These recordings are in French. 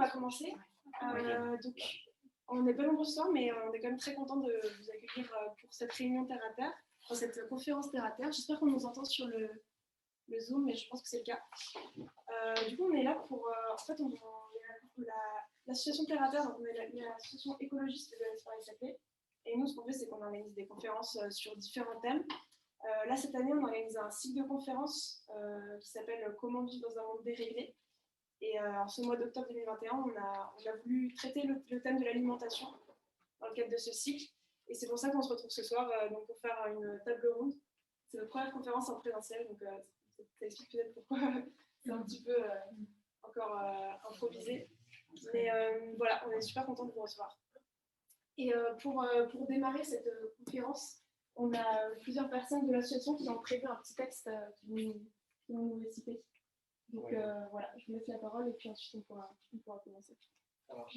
va commencer. Donc, on n'est pas nombreux ce soir, mais on est quand même très content de vous accueillir pour cette réunion terre à terre, pour cette conférence terre à terre. J'espère qu'on nous entend sur le Zoom, mais je pense que c'est le cas. Du coup, on est là pour. En fait, on est là pour l'association terre à terre, donc on est l'association écologiste de l'ESPAR SAP. Et nous, ce qu'on fait, c'est qu'on organise des conférences sur différents thèmes. Là, cette année, on organise un cycle de conférences qui s'appelle Comment vivre dans un monde déréglé. Et en ce mois d'octobre 2021, on a voulu traiter le thème de l'alimentation dans le cadre de ce cycle. Et c'est pour ça qu'on se retrouve ce soir donc pour faire une table ronde. C'est notre première conférence en présentiel, donc ça explique peut-être pourquoi c'est un petit peu encore improvisé. Mais voilà, on est super content de vous recevoir. Et pour démarrer cette conférence, on a plusieurs personnes de l'association qui ont prévu un petit texte qui vont nous réciter. Donc voilà, je vous laisse la parole et puis ensuite on pourra commencer. Alors,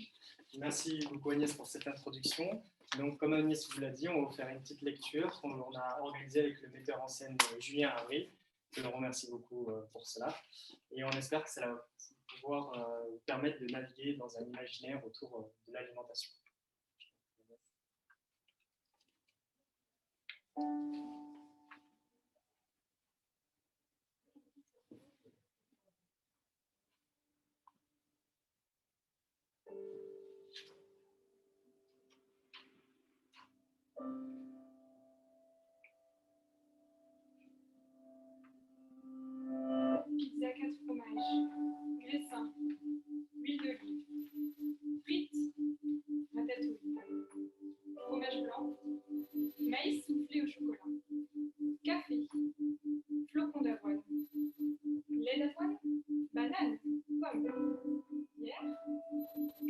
merci beaucoup Agnès pour cette introduction. Donc comme Agnès vous l'a dit, on va vous faire une petite lecture qu'on a organisée avec le metteur en scène Julien Avril. Je le remercie beaucoup pour cela. Et on espère que ça va pouvoir vous permettre de naviguer dans un imaginaire autour de l'alimentation. Pizza 4 fromages, graissins, huile d'olive, frites, ratatouille, fromage blanc, maïs soufflé au chocolat, café, flocons d'avoine, lait d'avoine, banane, pomme, bière,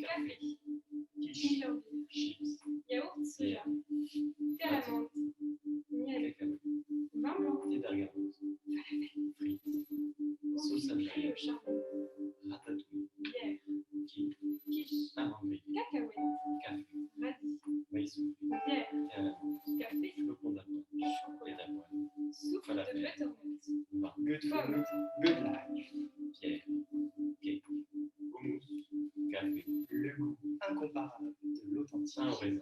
café, ginger beer, chips, yaourt soja, thé à la menthe, miel, vin blanc, frites, sauce au charbon, ratatouille, bière, quiche, cacahuètes, café, radis, maïs soufflé, bière, café, flocons d'avoine, chocolat, soupe de butternut, Good food, good life. bière, cake, houmous, café, Le goût incomparable de l'authentique. pain au raisin,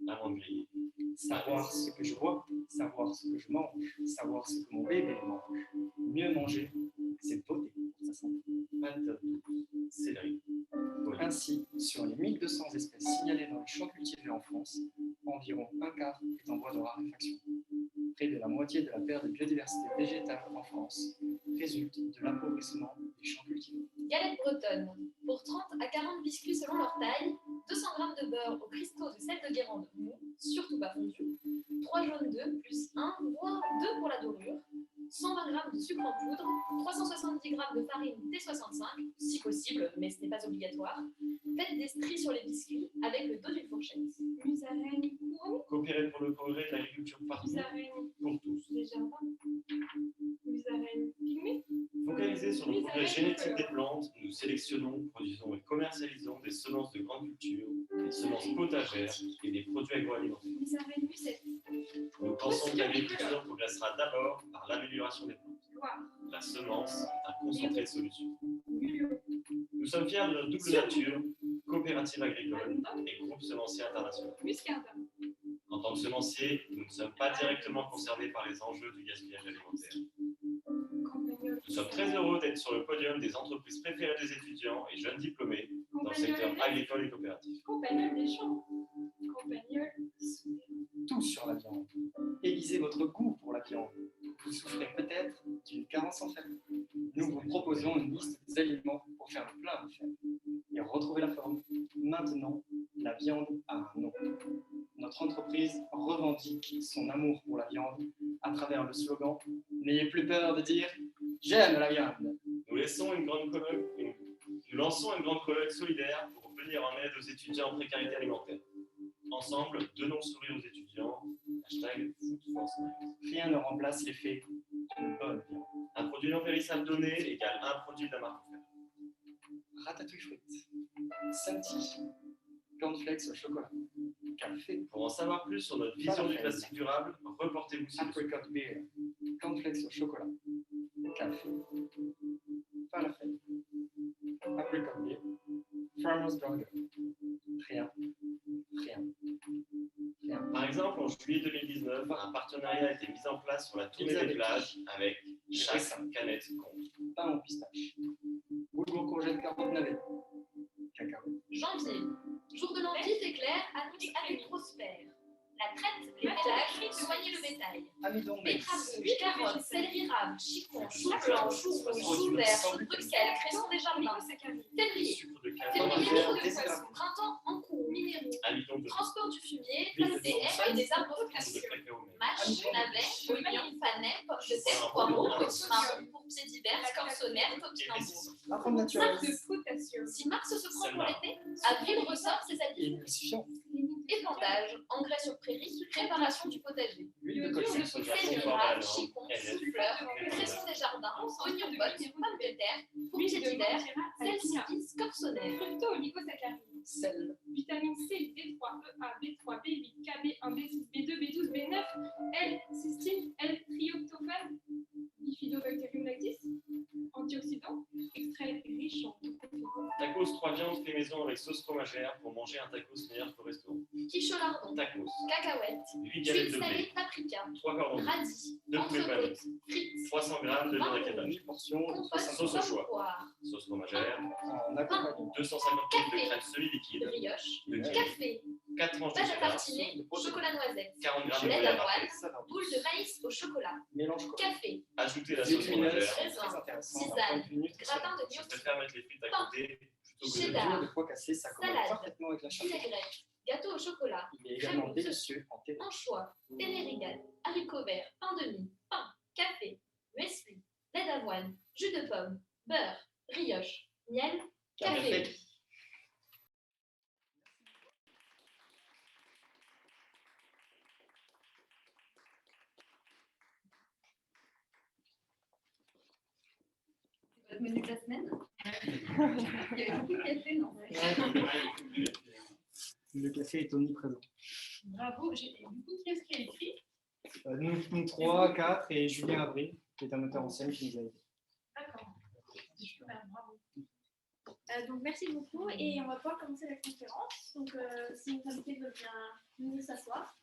amande grillée, Savoir ce que je vois, savoir ce que je mange, savoir ce que mon bébé mange. Mieux manger, c'est voter pour sa santé. patate douce, céleri, oignon. Ainsi, sur les 1200 espèces signalées dans les champs cultivés en France, environ un quart est en voie de raréfaction. Près de la moitié de la perte de biodiversité végétale en France résulte de l'appauvrissement des champs cultivés. Galette bretonne. Pour 30 à 40 biscuits selon leur taille, 200 g de beurre au cristaux de sel de Guérande mou, surtout pas fondu, 3 jaunes d'œufs plus 1, voire 2 pour la dorure, 120 g de sucre en poudre, 370 g de farine T65, si possible, mais ce n'est pas obligatoire. Faites des stries sur les biscuits avec le dos d'une fourchette. musaraigne, couronne, Coopérer pour le progrès de l'agriculture partout, musaraigne, pour tous. des jardins, musaraigne, pygmée, Focalisés sur le progrès génétique des plantes, nous sélectionnons, produisons et commercialisons des semences de grande culture, des semences potagères et des produits agroalimentaires. musaraigne, musette, Nous pensons que l'agriculture progressera d'abord par l'amélioration des plantes. Loire, La semence est un concentré de solutions. mulot, Nous sommes fiers de notre double nature, coopérative agricole et groupe semencier international. muscardin, En tant que semencier, nous ne sommes pas directement concernés par les enjeux du gaspillage alimentaire. campagnol, Nous sommes très heureux d'être sur le podium des entreprises préférées des étudiants et jeunes diplômés dans le secteur agricole et coopératif. campagnol des champs, campagnol, Tout sur la viande. Aiguisez votre goût pour la viande. Vous souffrez peut-être d'une carence en fer. Nous vous proposons une liste des aliments pour faire le plein de fer et retrouver la forme. Maintenant, la viande a un nom. Notre entreprise revendique son amour pour la viande à travers le slogan « N'ayez plus peur de dire « J'aime la viande ». Nous lançons une grande collecte solidaire pour venir en aide aux étudiants en précarité alimentaire. Ensemble, donnons le sourire aux étudiants. #FoodForSmiles. Rien ne remplace l'effet d'une bonne viande. Un produit non périssable donné égale un produit de la marque offerte. Ratatouille frites. Santi. Cornflakes au chocolat. Café. Pour en savoir plus sur notre vision du plastique durable, reportez-vous sur le site. Apricot beer. Cornflakes au chocolat. Café. Falafel. Apricot beer. Farmer's Burger. Rien. Rien. Rien. Par exemple, en juillet 2019, un partenariat a été mis en place sur la tournée des plages avec chaque canette compte. Pain au pistache. Boulgour courgette carotte navet. Cacao. Janvier. Jour de l'envie d'éclair annonce avec prospère. La traite, les pélages, soigner le bétail. Amidon de maïs. Betterave rouge, carottes, céleri rame, chicon, chou blanc, chou rouge, chou vert, chou de Bruxelles, cresson des jardins. Février. Sucre de Février, canne, micro de poisson. Printemps en cours, minéraux. amidon de Transport du fumier, place des haies et des arbres de fruitiers. cacao. Mâche, navet, oignon, panais, pommes de terre, poireaux, potimarron, pour pieds divers, scorsonnaire, topinambour. Arôme naturel. Si mars se prend pour l'été, avril ressort ses habits. Émulsifiant. Épandage, engrais sur prairie, préparation du potager. Huile de colza. Céleri rame, chicon, chou-fleur, cresson des jardins, oignons bottes, pommes de terre, pour pieds divers, sel, scorsonnaire. Fructo-oligosaccharines. Sel. Vitamine C, D3, EA, B3, B8, KB1, B6, B2, B12, B9, L, cystine, L-tryptophane, bifidobacterium lactis, antioxydants, extrait riche en Tacos 3 viandes fait maison avec sauce fromagère pour manger un tacos meilleur qu'au restaurant. Quiche au lardon, Tacos, cacahuètes, 8 galettes huile de blé, salée, paprika, 3 cordons, radis, 2 poulets panés, entrecôte, frites, 300 g de viande à cabache, Portion. compote, sauce au choix. poire, sauce fromagère, En accompagnement. 250 g de crème semi-liquide, brioche, de kiwi, café, 4 tranches de pâte à cheddar, tartiner, chocolat noisette, 40 g de lait lait à d'avoine, râper. boule de maïs au chocolat, Mélange quoi. café, Ajoutez la sauce fromagère. Très intéressant. Tisane, d'un point de vue nutritionnel. gratin de Je gnocchi, préfère mettre les frites à côté plutôt que de cheddar. L'huile de pois cassé, ça commande Salade. parfaitement avec la charcuterie. vinaigrette, gâteau au chocolat, Il est également crème délicieux en thé. anchois, ténérigane, haricots verts, pain de mie, pain, café, muesli, lait d'avoine, jus de pomme, beurre, brioche, miel, café. C'est votre menu de la semaine? Il y avait beaucoup de café, non? Le café est omniprésent. Bravo, du coup, qu'est-ce qui est écrit? Nous 3, 4 et Julien Avril, qui est un metteur en scène qui nous a aidés. D'accord. Super, bravo. Donc merci beaucoup et on va pouvoir commencer la conférence. Donc si nos invités veulent bien venir s'asseoir.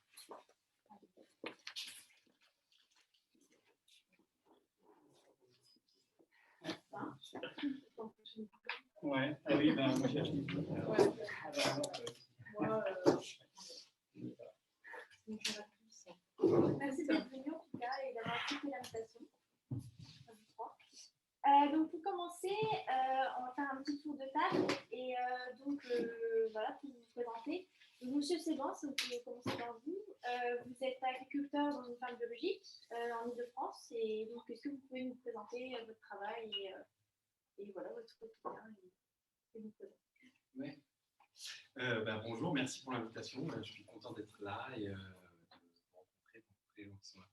Ouais, ah oui, ben moi j'ai acheté. Merci d'être venu en tout cas et d'avoir accepté l'invitation. Donc pour commencer, on va faire un petit tour de table et voilà pour vous présenter. Donc, Monsieur Séban, si vous pouvez commencer par vous. Vous êtes agriculteur dans une ferme biologique en Ile-de-France et donc est-ce que vous pouvez nous présenter votre travail et voilà votre quotidien et vous présenter. Ouais. Bonjour, merci pour l'invitation. Je suis content d'être là et de rencontrer les gens qui sont là.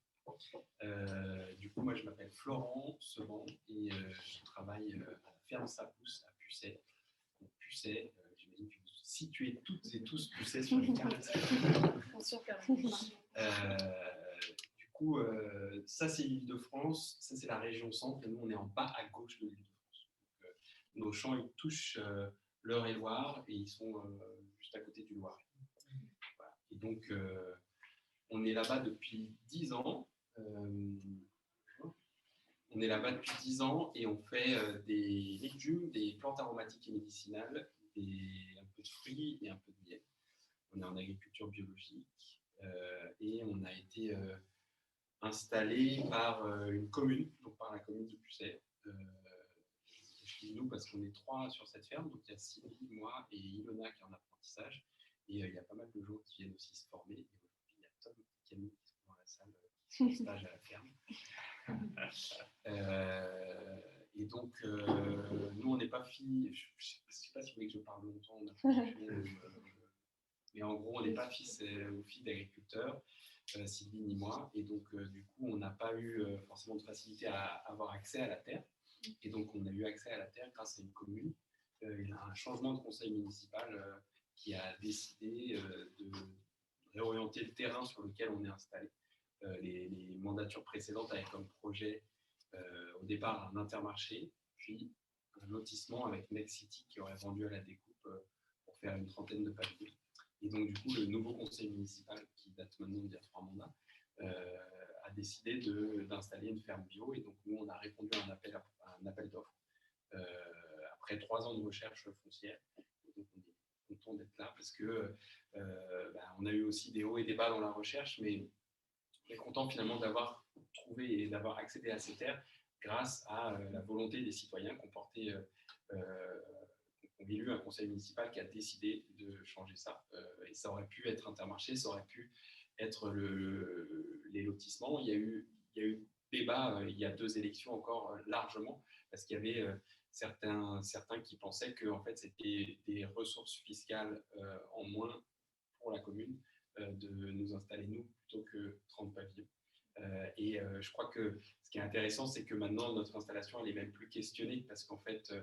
Du coup, moi, je m'appelle Florent Seban et je travaille à la ferme Sapousse à Pucet. Donc, Pucet, j'imagine que vous situez toutes et tous Pucet sur les cartes. Du coup, ça, c'est l'Île-de-France, ça, c'est la région centre et nous, on est en bas à gauche de l'Île-de-France. Donc, nos champs, ils touchent l'Eure et Loire et ils sont juste à côté du Loiret. Voilà. Et donc, on est là-bas depuis 10 ans. On est là-bas depuis 10 ans et on fait des légumes, des plantes aromatiques et médicinales, un peu de fruits et un peu de miel. On est en agriculture biologique et on a été installé par une commune, donc par la commune de Pucet. Je dis nous parce qu'on est 3 sur cette ferme, donc il y a Sylvie, moi et Ilona qui est en apprentissage, et il y a pas mal de gens qui viennent aussi se former. Et aujourd'hui, il y a Tom et Camille qui sont dans la salle en stage à la ferme. Et donc, nous, on n'est pas filles, je ne sais pas si vous voulez que je parle longtemps, mais en gros, on n'est pas fils ou filles d'agriculteurs, Sylvie ni moi, et donc, du coup, on n'a pas eu forcément de facilité à avoir accès à la terre. Et donc, on a eu accès à la terre grâce à une commune. Il y a un changement de conseil municipal qui a décidé de réorienter le terrain sur lequel on est installé. Les mandatures précédentes avaient comme projet au départ un intermarché, puis un lotissement avec Next City qui aurait vendu à la découpe pour faire une trentaine de pavillons. Et donc, du coup, le nouveau conseil municipal, qui date maintenant d'il y a 3 mandats, a décidé d'installer une ferme bio. Et donc, nous, on a répondu à un appel d'offres après 3 ans de recherche foncière. Et donc, on est content d'être là parce que on a eu aussi des hauts et des bas dans la recherche, mais on est content finalement d'avoir trouvé et d'avoir accédé à ces terres grâce à la volonté des citoyens qui ont élu un conseil municipal qui a décidé de changer ça. Et ça aurait pu être Intermarché, ça aurait pu être les lotissements. Il y a eu débat il y a 2 élections encore largement, parce qu'il y avait certains qui pensaient que en fait, c'était des ressources fiscales en moins pour la commune de nous installer nous plutôt que 30 pavillons. Et je crois que ce qui est intéressant, c'est que maintenant notre installation elle est même plus questionnée, parce qu'en fait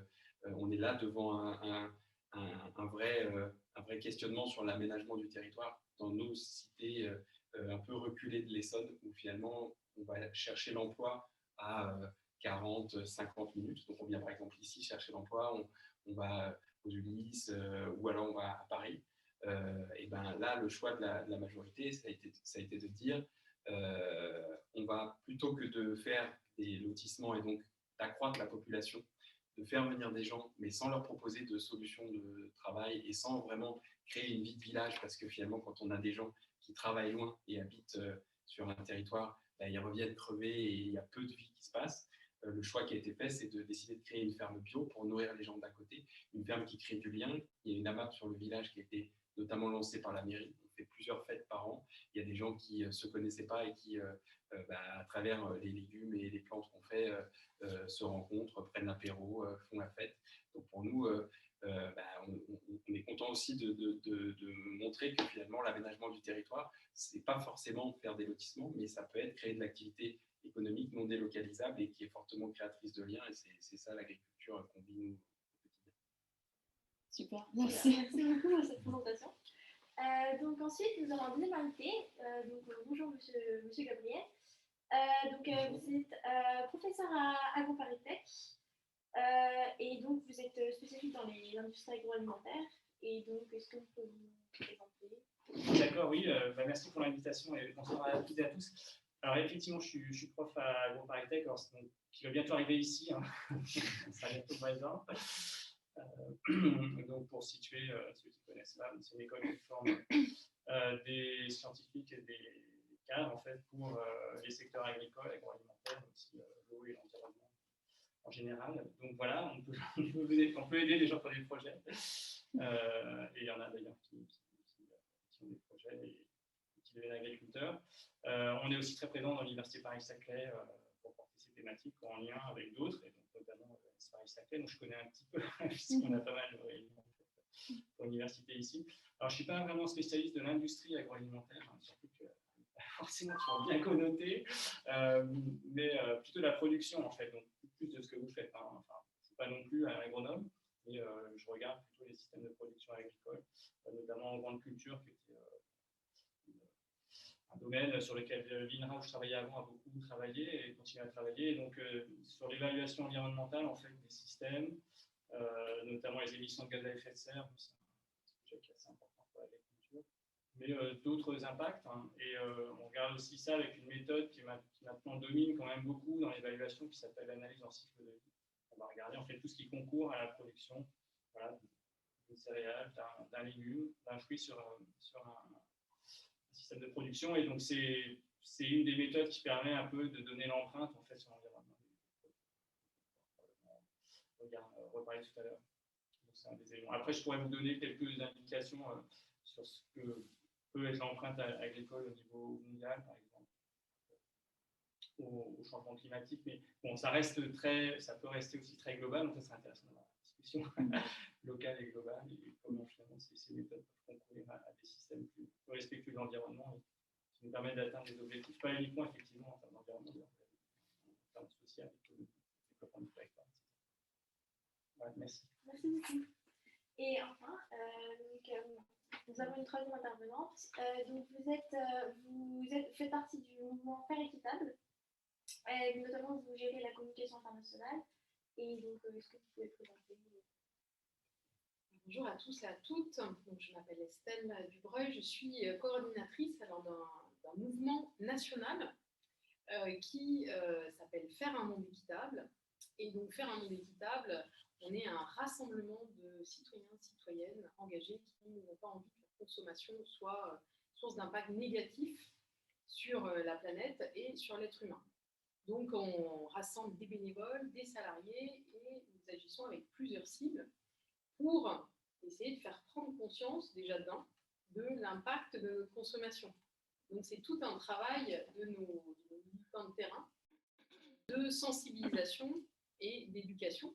on est là devant un vrai questionnement sur l'aménagement du territoire dans nos cités un peu reculées de l'Essonne, où finalement on va chercher l'emploi à 40-50 minutes. Donc on vient par exemple ici chercher l'emploi, on va aux Ulysses ou alors on va à Paris. Et ben là, le choix de la majorité, ça a été de dire on va, plutôt que de faire des lotissements et donc d'accroître la population, de faire venir des gens, mais sans leur proposer de solutions de travail et sans vraiment créer une vie de village, parce que finalement, quand on a des gens qui travaillent loin et habitent sur un territoire, ils reviennent crever et il y a peu de vie qui se passe. Le choix qui a été fait, c'est de décider de créer une ferme bio pour nourrir les gens d'à côté, une ferme qui crée du lien. Il y a une AMAP sur le village qui a été notamment lancée par la mairie. On fait plusieurs fêtes par an. Il y a des gens qui ne se connaissaient pas et qui, à travers les légumes et les plantes qu'on fait, se rencontrent, prennent l'apéro, font la fête. Donc pour nous, on est content aussi de montrer que finalement l'aménagement du territoire, ce n'est pas forcément faire des lotissements, mais ça peut être créer de l'activité économique non délocalisable et qui est fortement créatrice de liens. Et c'est ça l'agriculture qu'on vit nous au quotidien. Super, merci. Merci beaucoup pour cette présentation. Donc ensuite, nous avons un deuxième invité. Bonjour monsieur Gabriel. Vous êtes professeur à AgroParisTech et donc vous êtes spécialiste dans l'industrie agroalimentaire. Et donc, est-ce que vous pouvez vous présenter? D'accord, oui. Merci pour l'invitation et bonsoir à toutes et à tous. Alors effectivement, je suis prof à AgroParisTech, qui va bientôt arriver ici. Hein. Ça va bientôt présent. Donc pour situer ceux qui ne connaissent pas, c'est une école qui forme des scientifiques et des cadres en fait, pour les secteurs agricoles, agroalimentaires, mais aussi l'eau et l'environnement en général. Donc voilà, on peut aider les gens pour des projets. Et il y en a d'ailleurs qui ont des projets et qui deviennent agriculteurs. On est aussi très présent dans l'Université Paris-Saclay pour porter ces thématiques en lien avec d'autres, et donc notamment Paris-Saclay, donc je connais un petit peu, puisqu'on a pas mal de réunions pour l'université ici. Alors je ne suis pas vraiment spécialiste de l'industrie agroalimentaire, hein, surtout que forcément toujours bien connoté, mais plutôt de la production en fait, donc plus de ce que vous faites. Hein. Enfin, je ne suis pas non plus un agronome, mais je regarde plutôt les systèmes de production agricole, notamment en grande culture, qui était un domaine sur lequel l'INRA, où je travaillais avant, a beaucoup travaillé et continue à travailler. Et donc, sur l'évaluation environnementale en fait, des systèmes, notamment les émissions de gaz à effet de serre, c'est un sujet qui est assez important pour l'agriculture, mais d'autres impacts. Hein. Et on regarde aussi ça avec une méthode qui maintenant domine quand même beaucoup dans l'évaluation, qui s'appelle l'analyse en cycle de vie. On va regarder en fait tout ce qui concourt à la production d'une céréale, d'un légume, d'un fruit sur un système de production. Et donc, c'est une des méthodes qui permet un peu de donner l'empreinte en fait, sur l'environnement. On reparler tout à l'heure. C'est un des éléments. Après, je pourrais vous donner quelques indications sur ce que peut être l'empreinte agricole au niveau mondial, par exemple, au changement climatique. Mais bon, ça peut rester aussi très global, donc ça serait intéressant d'avoir une discussion locale et globale, et comment finalement ces méthodes peuvent concourir à des systèmes plus respectueux de l'environnement et qui nous permettent d'atteindre des objectifs, pas uniquement effectivement en termes d'environnement, mais en termes social et de développement du territoire. Voilà, merci. Merci beaucoup. Et enfin, nous avons une troisième intervenante. Donc vous faites partie du mouvement Faire équitable. Notamment, vous gérez la communication internationale. Et donc, est-ce que vous pouvez présenter? Bonjour à tous et à toutes. Donc, je m'appelle Estelle Dubreuil, je suis coordinatrice d'un mouvement national qui s'appelle Faire un monde équitable. Et donc, Faire un monde équitable, on est un rassemblement de citoyens et citoyennes engagés qui n'ont pas envie que leur consommation soit source d'impact négatif sur la planète et sur l'être humain. Donc, on rassemble des bénévoles, des salariés et nous agissons avec plusieurs cibles pour essayer de faire prendre conscience déjà de l'impact de notre consommation. Donc, c'est tout un travail de nos militants de terrain, de sensibilisation et d'éducation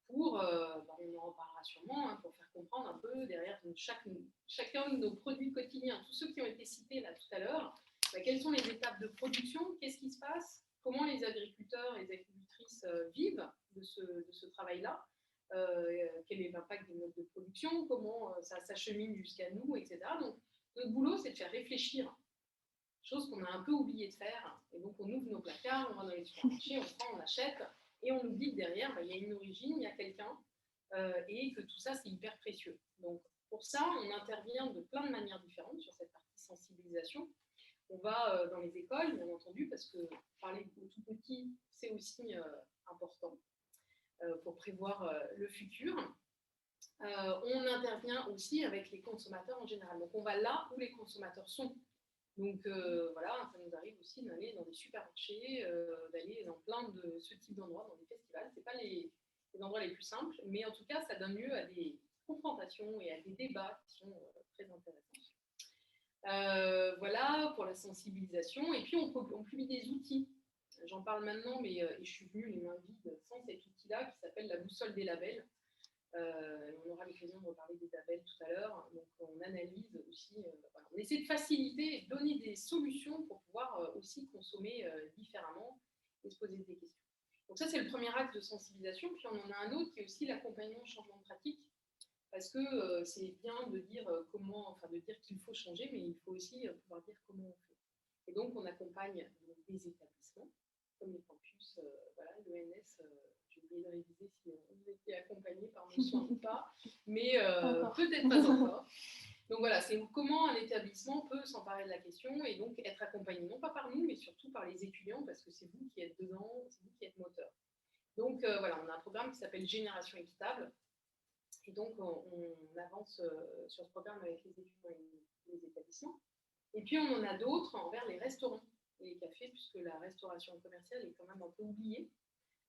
pour, on en reparlera sûrement, pour faire comprendre un peu derrière chacun de nos produits quotidiens, tous ceux qui ont été cités là tout à l'heure, quelles sont les étapes de production, qu'est-ce qui se passe, comment les agriculteurs et les agricultrices vivent de ce travail-là, quel est l'impact des modes de production, comment ça s'achemine jusqu'à nous, etc. Donc, notre boulot, c'est de faire réfléchir, chose qu'on a un peu oublié de faire. Et donc, on ouvre nos placards, on va dans les supermarchés, on prend, on achète, et on oublie que derrière, il y a une origine, il y a quelqu'un, et que tout ça, c'est hyper précieux. Donc, pour ça, on intervient de plein de manières différentes sur cette partie sensibilisation. On va dans les écoles, bien entendu, parce que parler aux tout petits, c'est aussi important pour prévoir le futur. On intervient aussi avec les consommateurs en général. Donc, on va là où les consommateurs sont. Donc, voilà, ça nous arrive aussi d'aller dans des supermarchés, d'aller dans plein de ce type d'endroits, dans des festivals. Ce n'est pas les endroits les plus simples, mais en tout cas, ça donne lieu à des confrontations et à des débats qui sont très intéressants. Voilà pour la sensibilisation. Et puis, on publie des outils. J'en parle maintenant, mais je suis venue les mains vides sans cet outil-là qui s'appelle la boussole des labels. On aura l'occasion de reparler des labels tout à l'heure. Donc, on analyse aussi, voilà. On essaie de faciliter et de donner des solutions pour pouvoir aussi consommer différemment et se poser des questions. Donc, ça, c'est le premier axe de sensibilisation. Puis, on en a un autre qui est aussi l'accompagnement au changement de pratique. Parce que c'est bien de dire de dire qu'il faut changer, mais il faut aussi pouvoir dire comment on fait. Et donc, on accompagne des établissements, comme les campus, l'ENS, j'ai oublié de réviser si vous étiez accompagné par nos soins ou pas, mais peut-être pas encore. Donc voilà, c'est comment un établissement peut s'emparer de la question et donc être accompagné, non pas par nous, mais surtout par les étudiants, parce que c'est vous qui êtes dedans, c'est vous qui êtes moteur. Donc voilà, on a un programme qui s'appelle Génération équitable. Et donc, on avance sur ce programme avec les étudiants et les établissements. Et puis, on en a d'autres envers les restaurants et les cafés, puisque la restauration commerciale est quand même un peu oubliée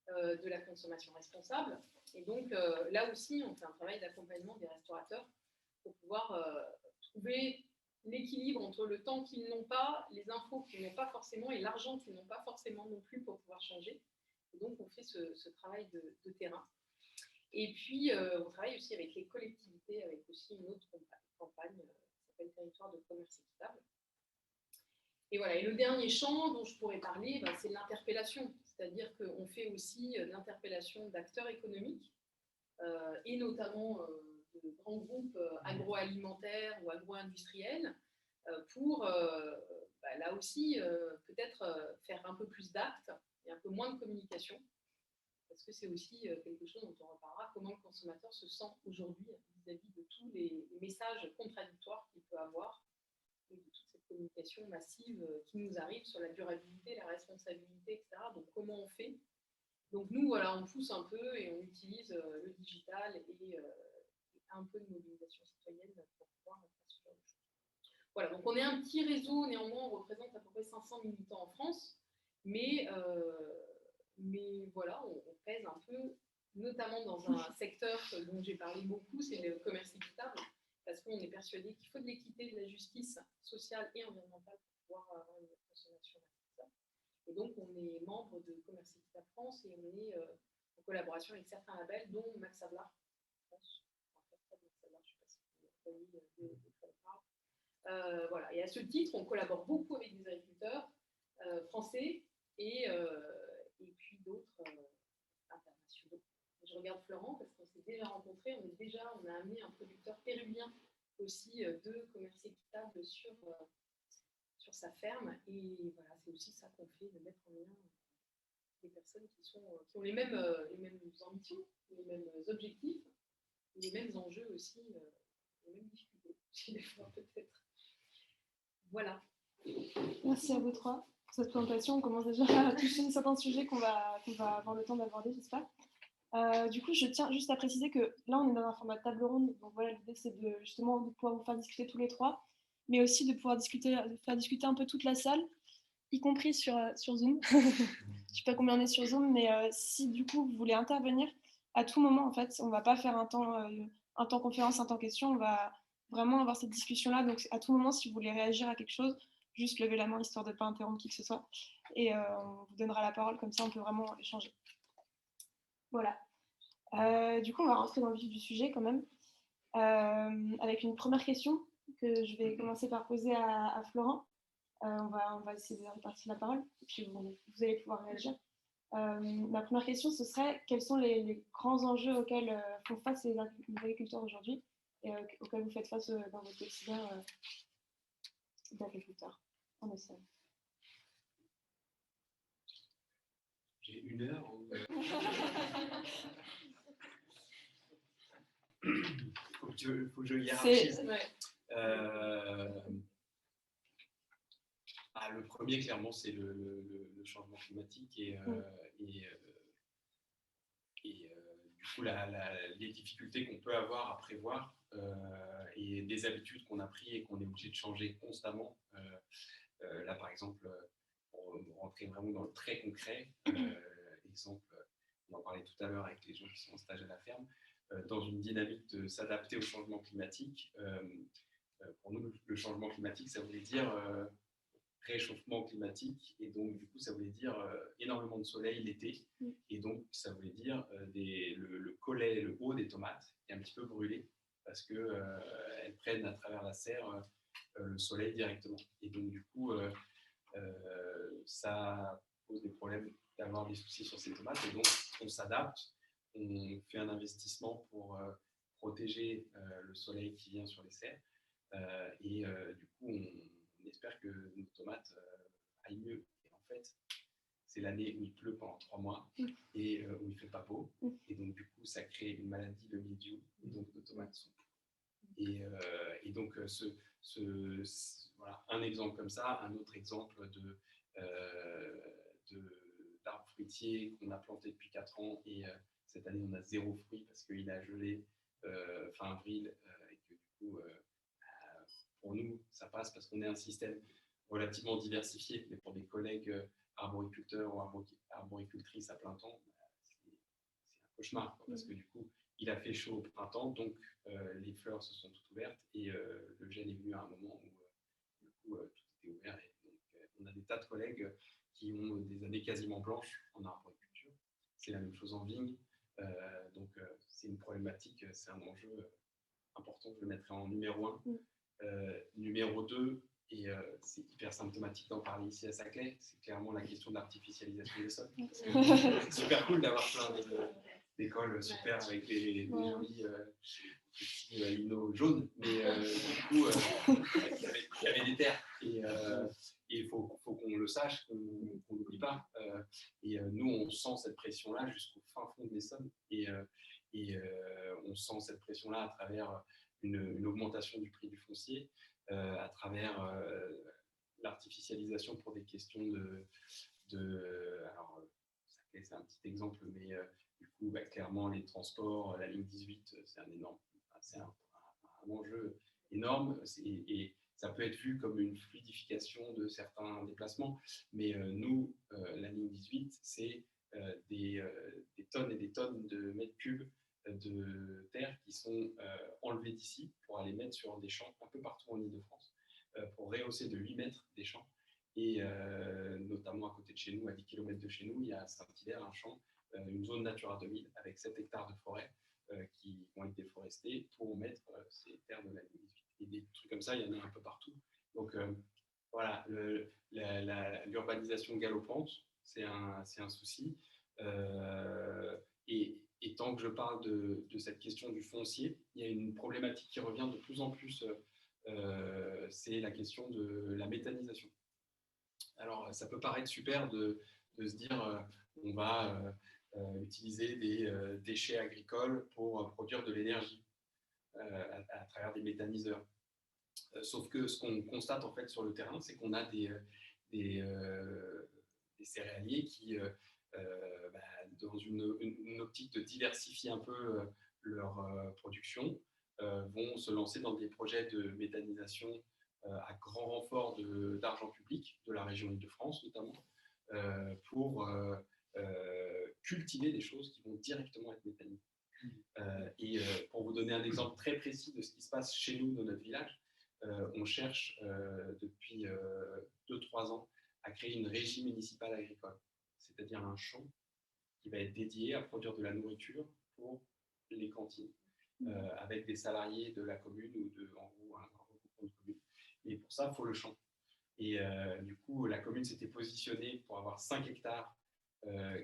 de la consommation responsable. Et donc, là aussi, on fait un travail d'accompagnement des restaurateurs pour pouvoir trouver l'équilibre entre le temps qu'ils n'ont pas, les infos qu'ils n'ont pas forcément et l'argent qu'ils n'ont pas forcément non plus pour pouvoir changer. Et donc, on fait ce travail de terrain. Et puis, on travaille aussi avec les collectivités, avec aussi une autre campagne qui s'appelle Territoire de commerce équitable. Et voilà. Et le dernier champ dont je pourrais parler, c'est l'interpellation. C'est-à-dire qu'on fait aussi l'interpellation d'acteurs économiques et notamment de grands groupes agroalimentaires ou agro-industriels pour, là aussi, peut-être faire un peu plus d'actes et un peu moins de communication. Parce que c'est aussi quelque chose dont on reparlera, comment le consommateur se sent aujourd'hui vis-à-vis de tous les messages contradictoires qu'il peut avoir et de toute cette communication massive qui nous arrive sur la durabilité, la responsabilité, etc. Donc, comment on fait? Donc, nous, voilà, on pousse un peu et on utilise le digital et un peu de mobilisation citoyenne pour pouvoir faire ce genre de choses. Voilà, donc on est un petit réseau, néanmoins, on représente à peu près 500 militants en France, mais voilà, on pèse un peu, notamment dans un secteur dont j'ai parlé beaucoup, c'est le commerce équitable, parce qu'on est persuadé qu'il faut de l'équité, de la justice sociale et environnementale pour pouvoir avoir une consommation responsable. Et donc, on est membre de Commerce Équitable France et on est en collaboration avec certains labels, dont Max Havelaar France. Je ne sais pas si vous avez entendu de voilà. Et à ce titre, on collabore beaucoup avec des agriculteurs français et puis d'autres internationaux. Je regarde Florent parce qu'on s'est déjà rencontrés, on a amené un producteur péruvien aussi de commerce équitable sur sa ferme. Et voilà, c'est aussi ça qu'on fait, de mettre en lien des personnes qui ont les mêmes ambitions, les mêmes objectifs, les mêmes enjeux aussi, les mêmes difficultés chez les fois peut-être. Voilà. Merci à vous trois pour cette présentation. On commence déjà à toucher certains sujets qu'on va avoir le temps d'aborder, j'espère. Du coup, je tiens juste à préciser que là, on est dans un format de table ronde. Donc voilà, l'idée, c'est justement de pouvoir vous faire discuter tous les trois, mais aussi de pouvoir faire discuter un peu toute la salle, y compris sur Zoom. Je ne sais pas combien on est sur Zoom, mais si du coup, vous voulez intervenir, à tout moment, en fait, on ne va pas faire un temps conférence, un temps question. On va vraiment avoir cette discussion-là. Donc, à tout moment, si vous voulez réagir à quelque chose, juste levez la main, histoire de ne pas interrompre qui que ce soit. Et on vous donnera la parole, comme ça, on peut vraiment échanger. Voilà. Du coup, on va rentrer dans le vif du sujet quand même, avec une première question que je vais commencer par poser à Florent. On va essayer de répartir la parole, et puis vous allez pouvoir réagir. Ma première question, ce serait quels sont les grands enjeux auxquels font face les agriculteurs aujourd'hui et auxquels vous faites face dans votre quotidien d'agriculteur en Océanie. J'ai 1 heure ou... faut que je hiérarchise. Le premier, clairement, c'est le changement climatique et du coup, les difficultés qu'on peut avoir à prévoir et des habitudes qu'on a prises et qu'on est obligé de changer constamment. Là, par exemple, pour rentrer vraiment dans le très concret, exemple, on en parlait tout à l'heure avec les gens qui sont en stage à la ferme, dans une dynamique de s'adapter au changement climatique. Pour nous, le changement climatique, ça voulait dire réchauffement climatique, et donc du coup ça voulait dire énormément de soleil l'été, et donc ça voulait dire le collet, le haut des tomates est un petit peu brûlé parce que elles prennent à travers la serre le soleil directement, et donc du coup ça pose des problèmes d'avoir des soucis sur ces tomates, et donc on s'adapte, on fait un investissement pour protéger le soleil qui vient sur les serres, et du coup on espère que nos tomates aillent mieux. Et en fait, c'est l'année où il pleut pendant 3 mois et où il ne fait pas beau. Et donc, du coup, ça crée une maladie de mildiou. Et donc, nos tomates sont. Et donc, voilà, un exemple comme ça. Un autre exemple d'arbres fruitiers qu'on a planté depuis 4 ans. Et cette année, on a 0 fruit parce qu'il a gelé fin avril. Et que du coup, pour nous, ça passe parce qu'on est un système relativement diversifié, mais pour des collègues arboriculteurs ou arboricultrices à plein temps, c'est un cauchemar, parce que du coup, il a fait chaud au printemps, donc les fleurs se sont toutes ouvertes, et le gel est venu à un moment où du coup, tout était ouvert. Et donc, on a des tas de collègues qui ont des années quasiment blanches en arboriculture. C'est la même chose en vigne. Donc, c'est une problématique, c'est un enjeu important. Je le mettrai en numéro 1. Numéro 2, et c'est hyper symptomatique d'en parler ici à Saclay, c'est clairement la question de l'artificialisation des sols. C'est super cool d'avoir plein d'écoles super avec des jolis petits lino jaunes, mais du coup, il y avait des terres, et il faut qu'on le sache, qu'on n'oublie pas. Et nous, on sent cette pression-là jusqu'au fin fond de l'Essonne, et on sent cette pression-là à travers une augmentation du prix du foncier, à travers l'artificialisation pour des questions alors, c'est un petit exemple, mais du coup, clairement, les transports, la ligne 18, c'est un enjeu énorme, et ça peut être vu comme une fluidification de certains déplacements, mais nous, la ligne 18, c'est des tonnes et des tonnes de mètres cubes de terre qui sont enlevés d'ici pour aller mettre sur des champs un peu partout en Île-de-France, pour rehausser de 8 mètres des champs. Et notamment à côté de chez nous, à 10 km de chez nous, il y a à Saint-Hilaire un champ, une zone Natura 2000 avec 7 hectares de forêt qui vont être déforestés pour mettre ces terres de la ligne 18. Et des trucs comme ça, il y en a un peu partout. Donc voilà, l'urbanisation galopante, c'est un souci. Et tant que je parle de cette question du foncier, il y a une problématique qui revient de plus en plus, c'est la question de la méthanisation. Alors, ça peut paraître super de se dire on va utiliser des déchets agricoles pour produire de l'énergie. à travers des méthaniseurs. Sauf que ce qu'on constate en fait sur le terrain, c'est qu'on a des céréaliers qui, dans une optique de diversifier un peu leur production, vont se lancer dans des projets de méthanisation à grand renfort d'argent public, de la région Île-de-France notamment, pour cultiver des choses qui vont directement être méthanisées. Pour vous donner un exemple très précis de ce qui se passe chez nous, dans notre village, on cherche depuis 2-3 ans à créer une régie municipale agricole, c'est-à-dire un champ qui va être dédié à produire de la nourriture pour les cantines, avec des salariés de la commune ou en gros un regroupement de communes. Et pour ça, il faut le champ. Et du coup, la commune s'était positionnée pour avoir 5 hectares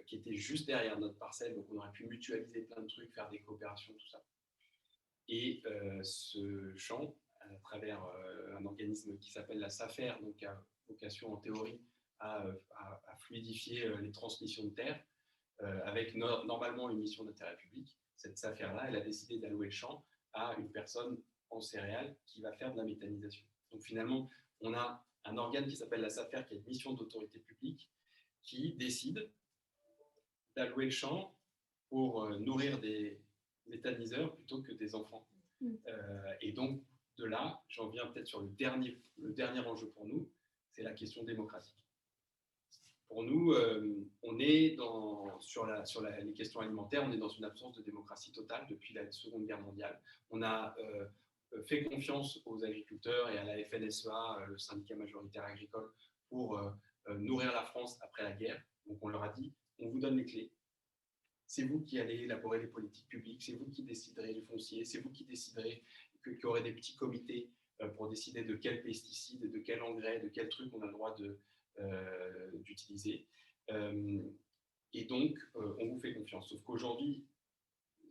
qui étaient juste derrière notre parcelle, donc on aurait pu mutualiser plein de trucs, faire des coopérations, tout ça. Et ce champ, à travers un organisme qui s'appelle la SAFER, donc qui a vocation en théorie à fluidifier les transmissions de terre, avec normalement une mission d'intérêt public. Cette SAFER-là, elle a décidé d'allouer le champ à une personne en céréales qui va faire de la méthanisation. Donc finalement, on a un organe qui s'appelle la SAFER, qui a une mission d'autorité publique, qui décide d'allouer le champ pour nourrir des méthaniseurs plutôt que des enfants. Et donc, de là, j'en viens peut-être sur le dernier enjeu pour nous, c'est la question démocratique. Pour nous, on est sur les questions alimentaires, on est dans une absence de démocratie totale depuis la Seconde Guerre mondiale. On a fait confiance aux agriculteurs et à la FNSEA, le syndicat majoritaire agricole, pour nourrir la France après la guerre. Donc on leur a dit, on vous donne les clés. C'est vous qui allez élaborer les politiques publiques, c'est vous qui déciderez du foncier, c'est vous qui déciderez qu'il y aurait des petits comités pour décider de quels pesticides, de quel engrais, de quel truc on a le droit d'utiliser. Et donc, on vous fait confiance. Sauf qu'aujourd'hui,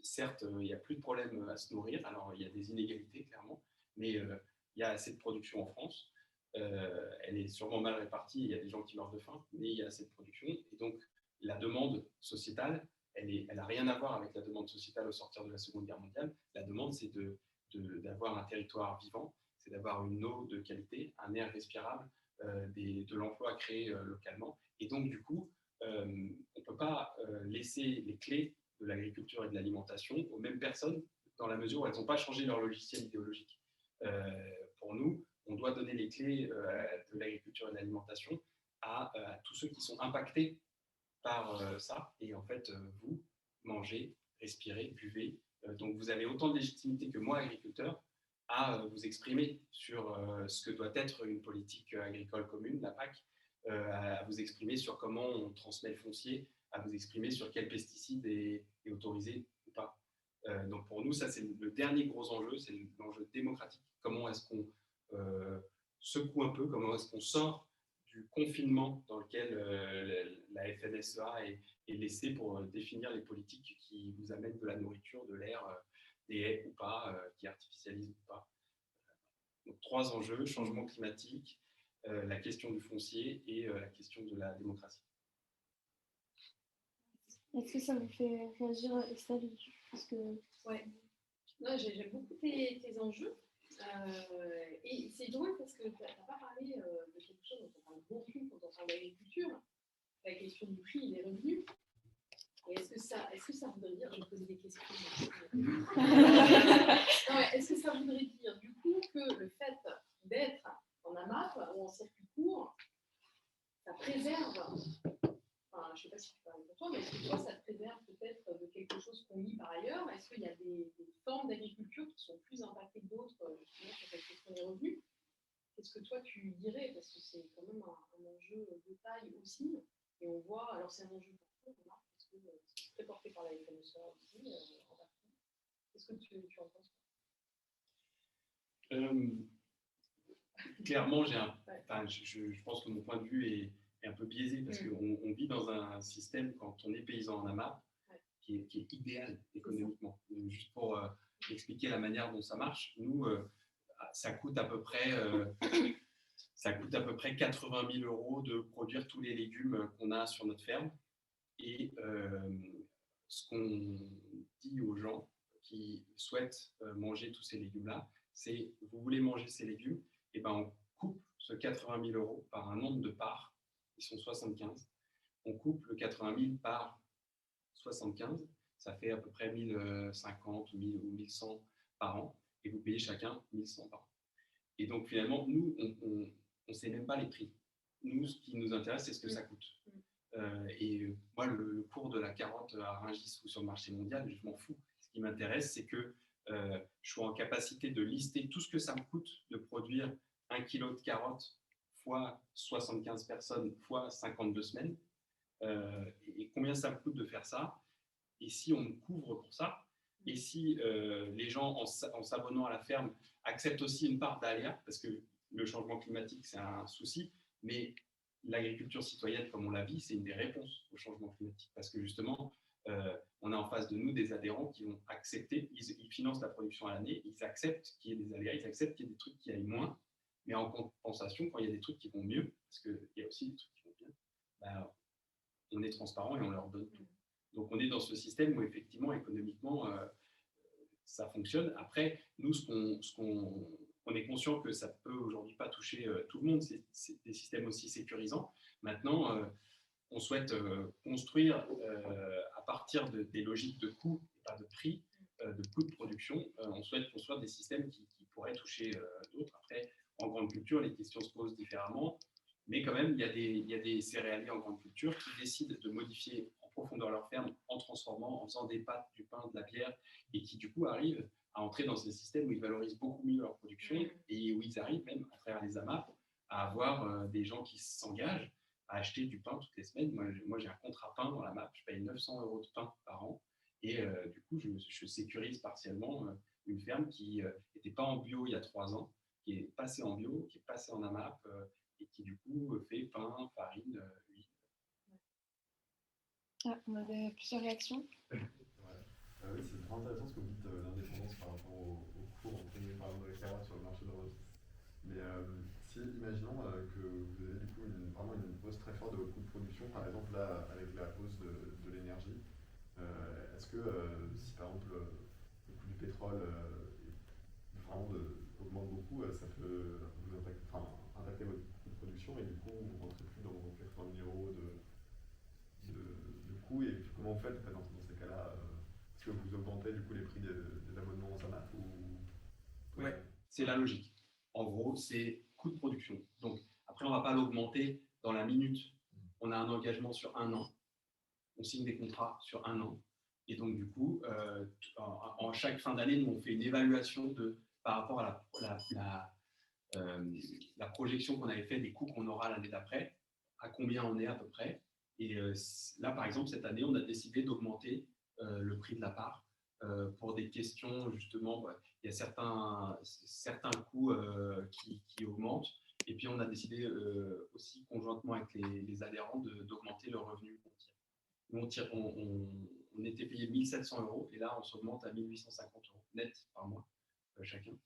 certes, il n'y a plus de problème à se nourrir. Alors, il y a des inégalités, clairement, mais il y a assez de production en France. Elle est sûrement mal répartie, il y a des gens qui meurent de faim, mais il y a assez de production. Et donc, la demande sociétale, elle n'a rien à voir avec la demande sociétale au sortir de la Seconde Guerre mondiale. La demande, c'est d'avoir un territoire vivant, c'est d'avoir une eau de qualité, un air respirable, de l'emploi créé localement. Et donc, du coup, on ne peut pas laisser les clés de l'agriculture et de l'alimentation aux mêmes personnes dans la mesure où elles n'ont pas changé leur logiciel idéologique. Pour nous, on doit donner les clés de l'agriculture et de l'alimentation à tous ceux qui sont impactés par ça. Et en fait, vous mangez, respirez, buvez. Donc, vous avez autant de légitimité que moi, agriculteur, à vous exprimer sur ce que doit être une politique agricole commune, la PAC, à vous exprimer sur comment on transmet le foncier, à vous exprimer sur quel pesticide est autorisé ou pas. Donc pour nous, ça c'est le dernier gros enjeu, c'est l'enjeu démocratique. Comment est-ce qu'on secoue un peu, comment est-ce qu'on sort du confinement dans lequel la FNSEA est laissée pour définir les politiques qui vous amènent de la nourriture, de l'air, des haies ou pas, qui artificialisent ou pas. Donc 3 enjeux, changement climatique, la question du foncier et la question de la démocratie. Est-ce que ça vous fait réagir, Estelle? Parce que... Ouais. J'aime beaucoup tes enjeux. Et c'est drôle parce que tu n'as pas parlé de quelque chose dont on parle beaucoup quand on parle d'agriculture, la question du prix et des revenus. Et est-ce que ça voudrait dire, je vais poser des questions. Est-ce que ça voudrait dire du coup que le fait d'être en AMAP ou en circuit court, ça préserve, enfin, je ne sais pas si tu parles pour toi, mais est-ce que toi, ça te préserve peut-être de quelque chose qu'on lit par ailleurs? Est-ce qu'il y a des formes d'agriculture qui sont plus impactées que d'autres, justement, sur cette question des revenus? Qu'est-ce que toi, tu dirais? Parce que c'est quand même un enjeu de taille aussi. Et on voit, alors c'est un enjeu partout, parce que c'est très porté par la FNSEA aussi, en partie. Qu'est-ce que tu en penses? Clairement, je pense que mon point de vue est un peu biaisé parce qu'on vit dans un système, quand on est paysan en AMAP, qui est idéal économiquement. Juste pour expliquer la manière dont ça marche, nous, ça coûte à peu près 80 000 € de produire tous les légumes qu'on a sur notre ferme. Et ce qu'on dit aux gens qui souhaitent manger tous ces légumes-là, c'est vous voulez manger ces légumes, et ben on coupe ce 80 000 € par un nombre de parts, ils sont 75. On coupe le 80 000 par 75, ça fait à peu près 1050 ou 1100 par an, et vous payez chacun 1100 par an. Et donc finalement, nous, on ne sait même pas les prix. Nous, ce qui nous intéresse, c'est ce que ça coûte. Moi, le cours de la carotte à Rungis ou sur le marché mondial, je m'en fous. Ce qui m'intéresse, c'est que je sois en capacité de lister tout ce que ça me coûte de produire 1 kilo de carottes fois 75 personnes fois 52 semaines. Et combien ça me coûte de faire ça, et si on me couvre pour ça, et si les gens, en s'abonnant à la ferme, acceptent aussi une part d'aléa, parce que le changement climatique, c'est un souci, mais l'agriculture citoyenne, comme on la vit, c'est une des réponses au changement climatique, parce que justement, on a en face de nous des adhérents qui vont accepter, ils financent la production à l'année, ils acceptent qu'il y ait des aléas, ils acceptent qu'il y ait des trucs qui aillent moins, mais en compensation, quand il y a des trucs qui vont mieux, parce qu'il y a aussi des trucs qui vont bien, bah, on est transparent et on leur donne tout. Donc on est dans ce système où effectivement, économiquement, ça fonctionne. Après, nous, on est conscient que ça peut aujourd'hui pas toucher tout le monde, c'est des systèmes aussi sécurisants. Maintenant, on souhaite construire à partir des logiques de coûts et pas de prix, de coûts de production, on souhaite construire des systèmes qui pourraient toucher d'autres. Après, en grande culture, les questions se posent différemment. Mais quand même, il y a des céréaliers en grande culture qui décident de modifier en profondeur leur ferme en transformant, en faisant des pâtes, du pain, de la bière, et qui du coup arrivent à entrer dans ces systèmes où ils valorisent beaucoup mieux leur production et où ils arrivent même, à travers les AMAP, à avoir des gens qui s'engagent à acheter du pain toutes les semaines. Moi j'ai un contrat pain dans la MAP, je paye 900 € de pain par an, et du coup, je sécurise partiellement une ferme qui n'était pas en bio il y a 3 ans, qui est passée en bio, qui est passée en AMAP, et qui du coup fait pain, farine, huile. On avait plusieurs réactions. Ouais. Oui, c'est vraiment intéressant ce que vous dites, l'indépendance par rapport au cours entre guillemets, par exemple, de la carotte sur le marché de Rungis. Mais si, imaginons que vous avez du coup vraiment une hausse très forte de votre coût de production, par exemple là avec la hausse de l'énergie, est-ce que si par exemple le coût du pétrole vraiment augmente beaucoup, ça peut vous impacter votre coût de production, et du coup vous ne rentrez plus dans vos 80 000 € de coûts, et puis comment vous faites dans ces cas-là, est-ce que vous augmentez du coup les prix des abonnements en SAMAP ou... Ouais, c'est la logique. En gros, c'est coût de production. Donc après, on ne va pas l'augmenter dans la minute. On a un engagement sur 1 an. On signe des contrats sur 1 an. Et donc, du coup, en chaque fin d'année, nous, on fait une évaluation par rapport à la projection qu'on avait fait des coûts qu'on aura l'année d'après, à combien on est à peu près. Et là, par exemple, cette année, on a décidé d'augmenter le prix de la part pour des questions, justement, il y a certains coûts qui augmentent. Et puis, on a décidé aussi, conjointement avec les adhérents, d'augmenter le revenu qu'on tire. On était payé 1 700 €, et là, on s'augmente à 1 850 € net par mois, chacun.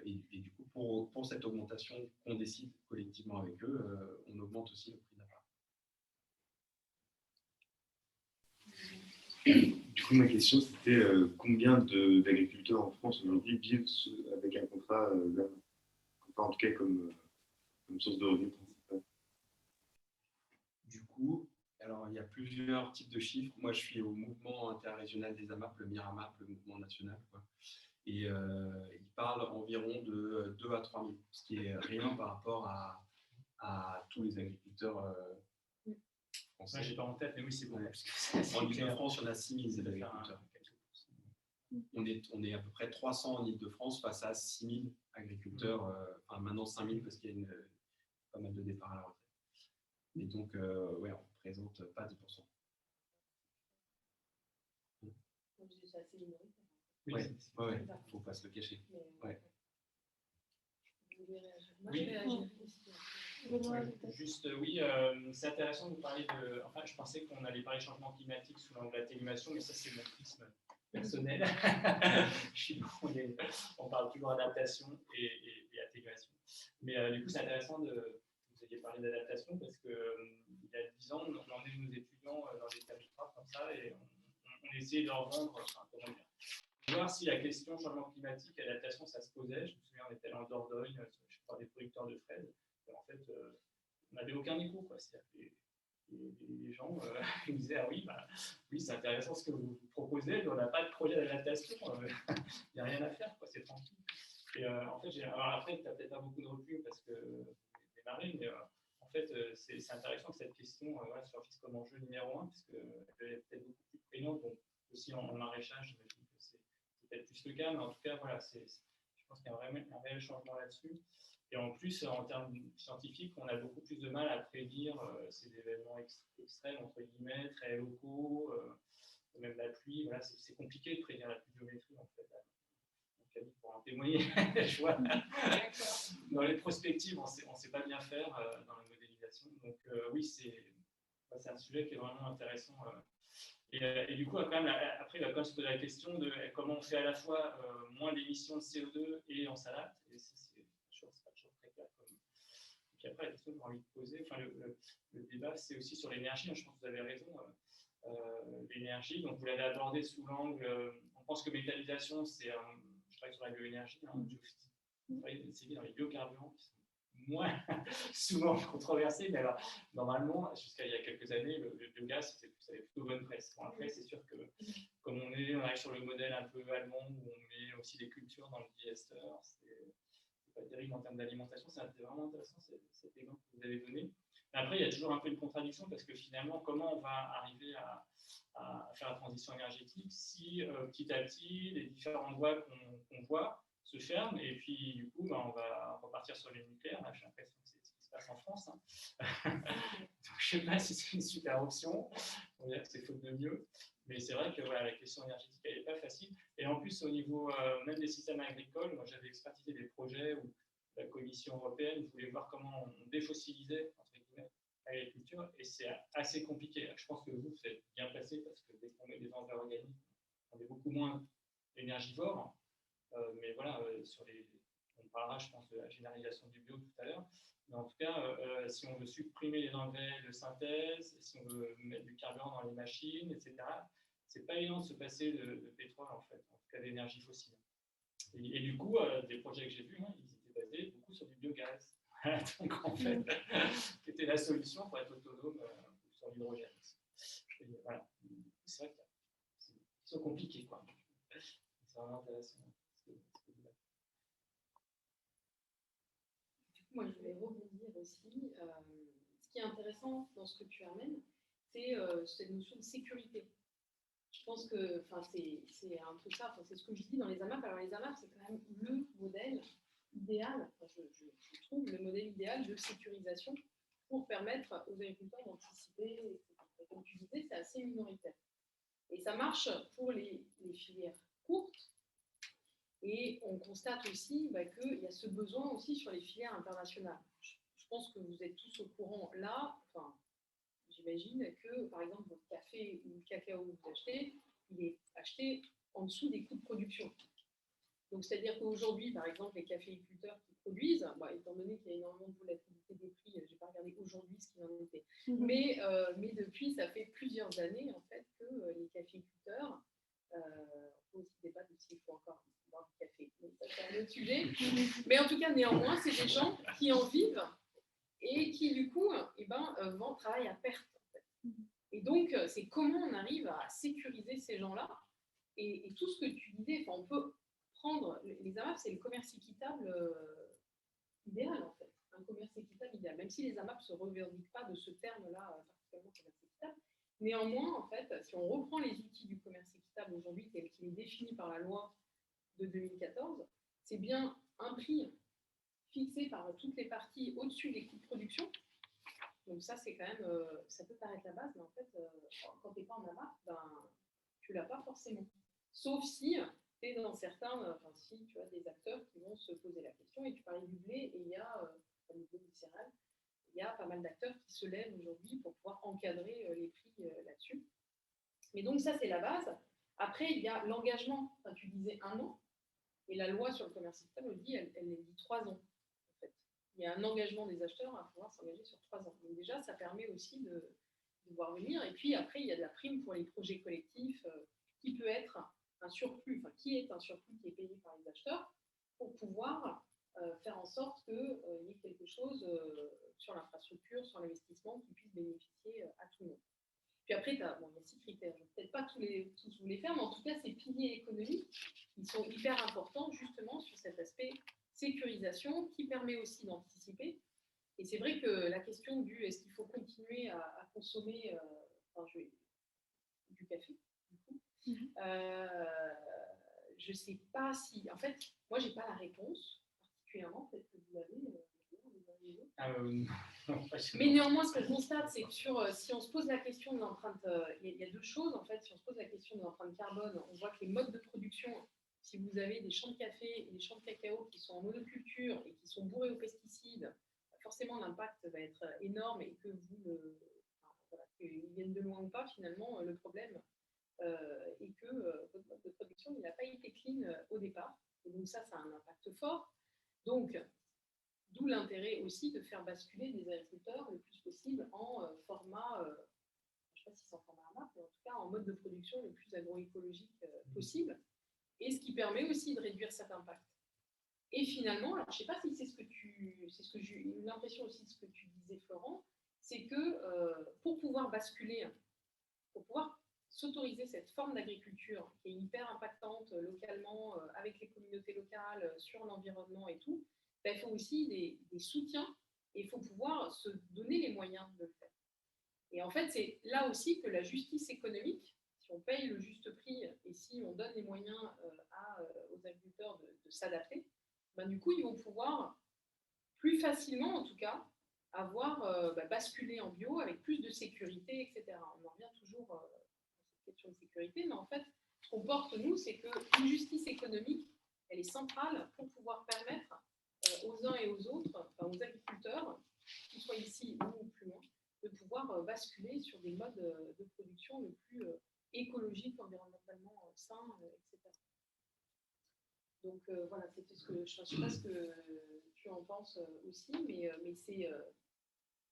Et du coup, pour cette augmentation qu'on décide collectivement avec eux, on augmente aussi le prix de la part. Du coup, ma question, c'était combien d'agriculteurs en France aujourd'hui vivent avec un contrat, en tout cas comme source de revenus principale? Du coup, alors il y a plusieurs types de chiffres. Moi, je suis au mouvement interrégional des AMAP, le MIRAMAP, le mouvement national, quoi. Et il parle environ de 2 à 3 000, ce qui est rien par rapport à tous les agriculteurs français. Moi, j'ai pas en tête, mais oui, c'est beaucoup plus que ça. En Ile-de-France, il y en a 6 000 agriculteurs. On est à peu près 300 en Ile-de-France face à 6 000 agriculteurs, enfin maintenant 5 000 parce qu'il y a pas mal de départs à la retraite. Mais donc, ouais, on ne représente pas 10%. C'est assez minoritaire. Oui, ouais, il ne faut pas se le cacher. Ouais. Juste, oui, c'est intéressant de vous parler de. Enfin, je pensais qu'on allait parler changement climatique sous l'angle atténuation, mais ça, c'est mon prisme personnel. On parle toujours adaptation et atténuation. Mais du coup, c'est intéressant de. Vous ayez parlé d'adaptation parce qu'il y a 10 ans, on emmenait nos étudiants dans des territoires comme ça et on essayait de leur vendre. Enfin, comment dire, voir si la question changement climatique, adaptation, ça se posait. Je me souviens, on était dans le Dordogne, je crois, des producteurs de fraises. Et en fait, on n'avait aucun écho, quoi. C'est-à-dire que les gens ils disaient, ah oui, oui, c'est intéressant ce que vous proposez, mais on n'a pas de projet d'adaptation. Il n'y a rien à faire, quoi, c'est tranquille. Et en fait, alors après, tu n'as peut-être pas beaucoup de recul parce que c'est démarré, mais en fait, c'est intéressant que cette question surgisse comme enjeu numéro 1, parce qu'elle est peut-être beaucoup plus prégnante. Donc, aussi en maraîchage, j'imagine que c'est peut-être plus le cas, mais en tout cas, voilà, je pense qu'il y a un réel changement là-dessus. Et en plus, en termes scientifiques, on a beaucoup plus de mal à prédire ces événements extrêmes, entre guillemets, très locaux, même la pluie. Voilà, c'est compliqué de prédire la pluviométrie, en fait. Donc, pour en témoigner, je vois. Dans les prospectives, on ne sait pas bien faire dans la modélisation. Donc, oui, c'est un sujet qui est vraiment intéressant. Et du coup, quand même, après, il va quand même se poser la question de comment on fait à la fois moins d'émissions de CO2 et on s'adapte. Et ça, c'est pas toujours très clair. Et puis après, la question que j'ai envie de poser, enfin, le débat, c'est aussi sur l'énergie. Je pense que vous avez raison. L'énergie, donc vous l'avez abordé sous l'angle, on pense que méthanisation, je travaille sur la bioénergie, c'est dans les biocarburants qui sont moins souvent controversés, mais alors, normalement, jusqu'à il y a quelques années, le biogaz, ça avait plutôt bonne presse. Bon, après, c'est sûr que, comme on arrive sur le modèle un peu allemand, où on met aussi des cultures dans le diester, c'est pas terrible en termes d'alimentation, c'est vraiment intéressant cet exemple que vous avez donné. Mais après, il y a toujours un peu une contradiction, parce que finalement, comment on va arriver à faire la transition énergétique si, petit à petit, les différentes voies qu'on voit se ferment, et puis du coup, on va repartir sur les nucléaires. J'ai l'impression que c'est ce qui se passe en France. Donc, je ne sais pas si c'est une super option. On va dire que c'est faute de mieux. Mais c'est vrai que voilà, la question énergétique, elle n'est pas facile. Et en plus, au niveau même des systèmes agricoles, moi j'avais expertisé des projets où la Commission européenne voulait voir comment on défossilisait, entre guillemets, l'agriculture, et c'est assez compliqué. Je pense que vous êtes bien placé parce que dès qu'on met des engrais organiques, on est beaucoup moins énergivore. Mais voilà, on parlera, je pense, de la généralisation du bio tout à l'heure. Mais en tout cas, si on veut supprimer les engrais de synthèse, si on veut mettre du carburant dans les machines, etc., c'est pas évident de se passer de pétrole, en fait, en tout cas d'énergie fossile. Et du coup, des projets que j'ai vus, ils étaient basés beaucoup sur du biogaz. Donc, en fait, qui était la solution pour être autonome sur l'hydrogène. Voilà. C'est vrai que c'est compliqué, quoi. C'est vraiment intéressant. Moi, je vais rebondir aussi. Ce qui est intéressant dans ce que tu amènes, c'est cette notion de sécurité. Je pense que c'est un peu ça, c'est ce que je dis dans les AMAP. Alors, les AMAP, c'est quand même le modèle idéal, je trouve, le modèle idéal de sécurisation pour permettre aux agriculteurs d'anticiper. Comme tu disais, c'est assez minoritaire. Et ça marche pour les filières courtes. Et on constate aussi qu'il y a ce besoin aussi sur les filières internationales. Je pense que vous êtes tous au courant là. Enfin, j'imagine que, par exemple, votre café ou le cacao que vous achetez, il est acheté en dessous des coûts de production. Donc, c'est-à-dire qu'aujourd'hui, par exemple, les caféiculteurs qui produisent, étant donné qu'il y a énormément de volatilité des prix, je n'ai pas regardé aujourd'hui ce qu'il en était, mais depuis, ça fait plusieurs années, en fait, que les caféiculteurs, on peut aussi débattre s'il faut encore boire du café, mais ça, c'est un autre sujet. Mais en tout cas, néanmoins, c'est des gens qui en vivent et qui, du coup, travaillent à perte. En fait. Et donc, c'est comment on arrive à sécuriser ces gens-là et tout ce que tu disais, on peut prendre, les AMAP, c'est le commerce équitable idéal, en fait. Un commerce équitable idéal, même si les AMAP ne se revendiquent pas de ce terme-là, particulièrement commerce équitable. Néanmoins, en fait, si on reprend les outils du commerce équitable aujourd'hui, tel qu'il est défini par la loi de 2014, c'est bien un prix fixé par toutes les parties au-dessus des coûts de production. Donc ça, c'est quand même, ça peut paraître la base, mais en fait, quand tu n'es pas en AMAP, tu ne l'as pas forcément. Sauf si tu es dans certains, si tu as des acteurs qui vont se poser la question, et tu parlais du blé, et il y a, au niveau des céréales, il y a pas mal d'acteurs qui se lèvent aujourd'hui pour pouvoir encadrer les prix là-dessus. Mais donc ça, c'est la base. Après, il y a l'engagement. Enfin, tu disais 1 an, et la loi sur le commerce équitable dit, elle dit 3 ans. En fait. Il y a un engagement des acheteurs à pouvoir s'engager sur 3 ans. Donc déjà, ça permet aussi de voir venir. Et puis après, il y a de la prime pour les projets collectifs qui peut être un surplus, enfin qui est un surplus qui est payé par les acheteurs pour pouvoir faire en sorte qu'il y ait quelque chose sur l'infrastructure, sur l'investissement qui puisse bénéficier à tout le monde. Puis après, il y a 6 critères. Je ne vais peut-être pas tous vous les faire, mais en tout cas, ces piliers économiques, ils sont hyper importants justement sur cet aspect sécurisation qui permet aussi d'anticiper. Et c'est vrai que la question du est-ce qu'il faut continuer à consommer du café, du coup, je ne sais pas si. En fait, moi, je n'ai pas la réponse particulièrement, peut-être que vous l'avez. Mais néanmoins, ce que je constate, c'est que si on se pose la question de l'empreinte, il y a 2 choses en fait. Si on se pose la question de l'empreinte carbone, on voit que les modes de production, si vous avez des champs de café et des champs de cacao qui sont en monoculture et qui sont bourrés aux pesticides, forcément l'impact va être énorme et que qu'ils viennent de loin ou pas, finalement, le problème est que votre mode de production il n'a pas été clean au départ. Et donc ça a un impact fort. Donc, d'où l'intérêt aussi de faire basculer des agriculteurs le plus possible en format, je ne sais pas si c'est en format AMAP, mais en tout cas en mode de production le plus agroécologique possible, et ce qui permet aussi de réduire cet impact. Et finalement, alors je ne sais pas si c'est ce que j'ai eu l'impression aussi de ce que tu disais, Florent, c'est que pour pouvoir basculer, pour pouvoir s'autoriser cette forme d'agriculture qui est hyper impactante localement, avec les communautés locales, sur l'environnement et tout, il faut aussi des soutiens et il faut pouvoir se donner les moyens de le faire. Et en fait, c'est là aussi que la justice économique, si on paye le juste prix et si on donne les moyens aux agriculteurs de s'adapter, du coup, ils vont pouvoir plus facilement, en tout cas, avoir basculé en bio avec plus de sécurité, etc. On en revient toujours à cette question de sécurité, mais en fait, ce qu'on porte, nous, c'est qu'une justice économique, elle est centrale pour pouvoir permettre aux uns et aux autres, aux agriculteurs, qu'ils soient ici ou plus loin, de pouvoir basculer sur des modes de production le plus écologiques, environnementalement sains, etc. Donc voilà, c'était ce que je ne sais pas ce que tu en penses aussi, mais c'est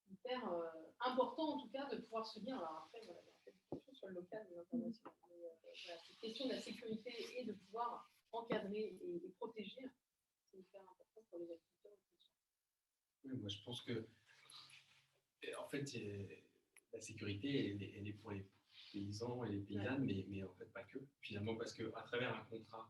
hyper important en tout cas de pouvoir se dire. Alors après, voilà, il y a une question sur le local et l'international. Voilà, cette question de la sécurité et de pouvoir encadrer et protéger, c'est hyper important pour les agriculteurs. Oui, moi je pense que en fait la sécurité elle est pour les paysans et les paysannes, mais en fait pas que finalement, parce qu'à travers un contrat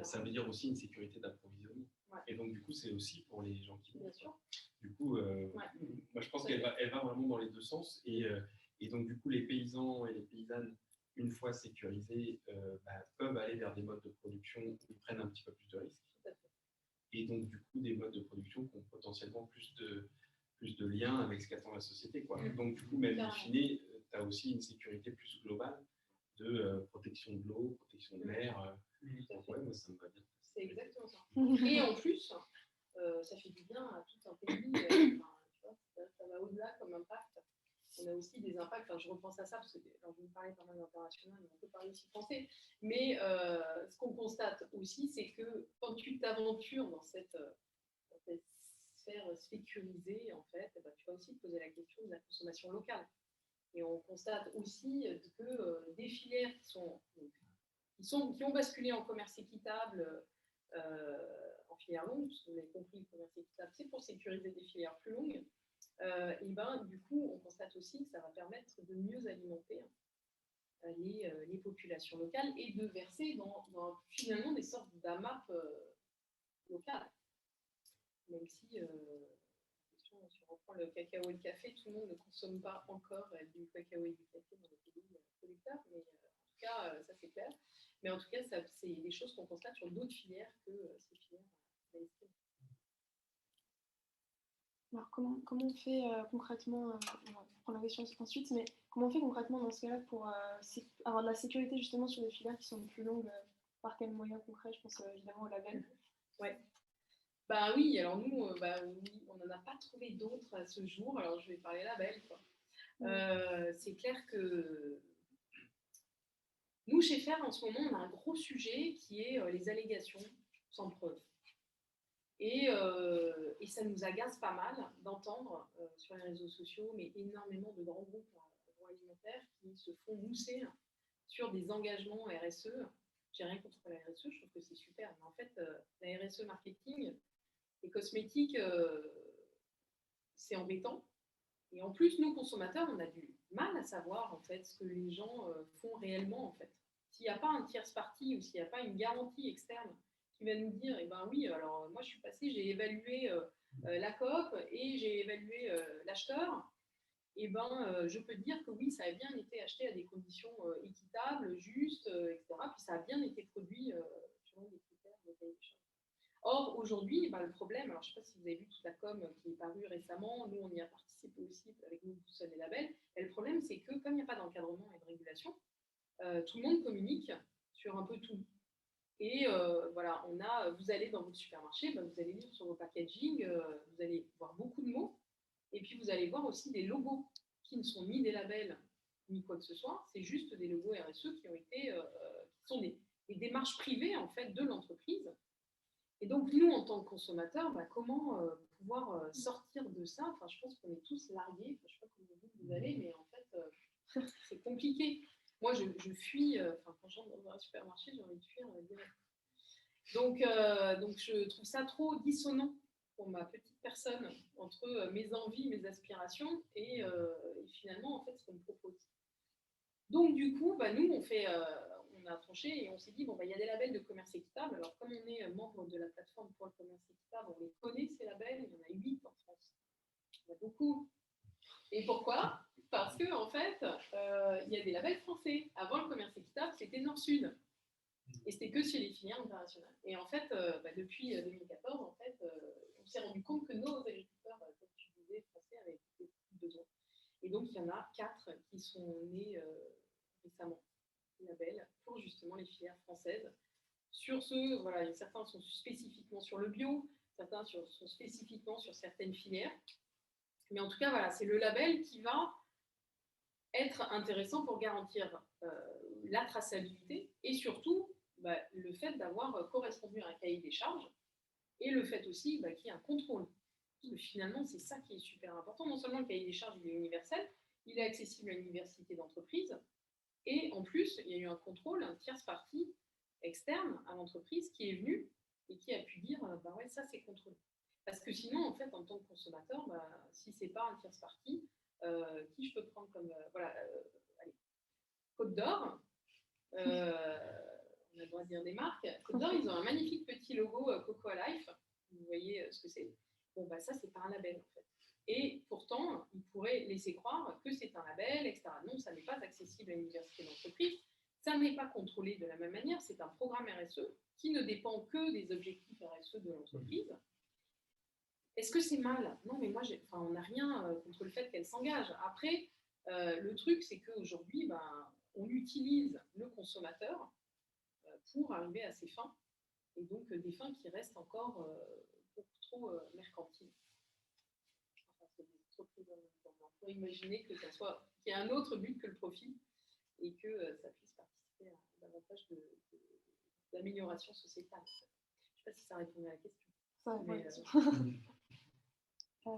ça veut dire aussi une sécurité d'approvisionnement. Et donc du coup c'est aussi pour les gens qui bien sûr. Du coup moi je pense qu'elle va vraiment dans les 2 sens, et donc du coup les paysans et les paysannes, une fois sécurisés, peuvent aller vers des modes de production où ils prennent un petit peu plus de risques. Et donc, du coup, des modes de production qui ont potentiellement plus de liens avec ce qu'attend la société, quoi. Donc, du coup, même in fine, tu as aussi une sécurité plus globale de protection de l'eau, protection de l'air. Donc, ouais, moi, ça me va bien. C'est exactement ça. Et en plus, ça fait du bien à tout un pays. Tu vois, ça va au-delà comme impact. On a aussi des impacts, je repense à ça, parce que je me parlais pas mal d'international, mais on peut parler aussi français. Mais ce qu'on constate aussi, c'est que quand tu t'aventures dans cette sphère sécurisée, en fait, tu vas aussi te poser la question de la consommation locale. Et on constate aussi que des filières qui ont basculé en commerce équitable, en filière longue, parce que vous avez compris, le commerce équitable, c'est pour sécuriser des filières plus longues. Et du coup, on constate aussi que ça va permettre de mieux alimenter les populations locales et de verser dans finalement des sortes d'AMAP locales. Même si, si on reprend le cacao et le café, tout le monde ne consomme pas encore du cacao et du café dans les pays producteurs, mais en tout cas, ça c'est clair. Mais en tout cas, c'est des choses qu'on constate sur d'autres filières que ces filières mainstream. Alors, comment on fait concrètement, on va prendre la question ensuite, mais comment on fait concrètement dans ce cas-là pour avoir de la sécurité justement sur des filières qui sont plus longues, par quels moyens concrets? Je pense évidemment au label. Ouais. Oui, alors nous, oui, on n'en a pas trouvé d'autres à ce jour, alors je vais parler label, quoi. C'est clair que nous, chez FAIRE, en ce moment, on a un gros sujet qui est les allégations sans preuve. Et ça nous agace pas mal d'entendre sur les réseaux sociaux, mais énormément de grands groupes agroalimentaires qui se font mousser sur des engagements RSE j'ai rien contre la RSE, je trouve que c'est super. Mais en fait, la RSE marketing, les cosmétiques, c'est embêtant. Et en plus, nous, consommateurs, on a du mal à savoir en fait, ce que les gens font réellement. En fait. S'il n'y a pas un tierce party ou s'il n'y a pas une garantie externe qui va nous dire, eh ben oui, alors moi je suis passée, j'ai évalué la coop et j'ai évalué l'acheteur, eh ben je peux dire que oui, ça a bien été acheté à des conditions équitables, justes, etc. Puis ça a bien été produit selon des critères de cahier des charges. Or, aujourd'hui, le problème, alors je ne sais pas si vous avez vu toute la com qui est parue récemment, nous on y a participé aussi avec nos boussoles et labels, et le problème c'est que comme il n'y a pas d'encadrement et de régulation, tout le monde communique sur un peu tout. Et voilà, vous allez dans votre supermarché, vous allez lire sur vos packaging, vous allez voir beaucoup de mots, et puis vous allez voir aussi des logos qui ne sont ni des labels ni quoi que ce soit, c'est juste des logos RSE qui ont été, qui sont des démarches privées en fait de l'entreprise. Et donc, nous, en tant que consommateurs, comment pouvoir sortir de ça? Enfin, je pense qu'on est tous largués. Enfin, je ne sais pas comment vous allez, mais en fait, c'est compliqué. Moi, je fuis. Quand j'entre dans un supermarché, j'ai envie de fuir direct. Donc, je trouve ça trop dissonant pour ma petite personne entre mes envies, mes aspirations et finalement, en fait, ce qu'on me propose. Donc, du coup, nous, on a tranché et on s'est dit, il y a des labels de commerce équitable. Alors, comme on est membre de la plateforme pour le commerce équitable, on les connaît, ces labels. Il y en a 8 en France. Il y en a beaucoup. Et pourquoi? Parce qu'en fait, il y a des labels français. Avant le commerce équitable, c'était Nord-Sud. Et c'était que chez les filières internationales. Et en fait, depuis 2014, en fait, on s'est rendu compte que nos agriculteurs, comme tu disais, français, avaient besoin. Et donc, il y en a 4 qui sont nés récemment, labels, pour justement les filières françaises. Sur ce, voilà, certains sont spécifiquement sur le bio, certains sont spécifiquement sur certaines filières. Mais en tout cas, voilà, c'est le label qui va être intéressant pour garantir la traçabilité et surtout le fait d'avoir correspondu à un cahier des charges et le fait aussi qu'il y ait un contrôle. Parce que finalement, c'est ça qui est super important. Non seulement le cahier des charges il est universel, il est accessible à une diversité d'entreprises et en plus, il y a eu un contrôle, un tierce partie externe à l'entreprise qui est venu et qui a pu dire ouais, ça c'est contrôlé. Parce que sinon, en fait, en tant que consommateur, si c'est pas un tierce partie, qui je peux prendre comme allez, Côte d'Or, on a le droit de dire des marques. Côte d'Or, ils ont un magnifique petit logo Cocoa Life. Vous voyez ce que c'est. Bon, ça, c'est pas un label, en fait. Et pourtant, ils pourraient laisser croire que c'est un label, etc. Non, ça n'est pas accessible à une diversité d'entreprises. Ça n'est pas contrôlé de la même manière. C'est un programme RSE qui ne dépend que des objectifs RSE de l'entreprise. Est-ce que c'est mal? Non, mais moi, on n'a rien contre le fait qu'elle s'engage. Après, le truc, c'est qu'aujourd'hui, on utilise le consommateur pour arriver à ses fins, et donc des fins qui restent encore beaucoup trop mercantiles. Enfin, c'est des entreprises on peut imaginer que ça soit qu'il y ait un autre but que le profit et que ça puisse participer à davantage d'amélioration sociétale. Je ne sais pas si ça répond à la question. Ça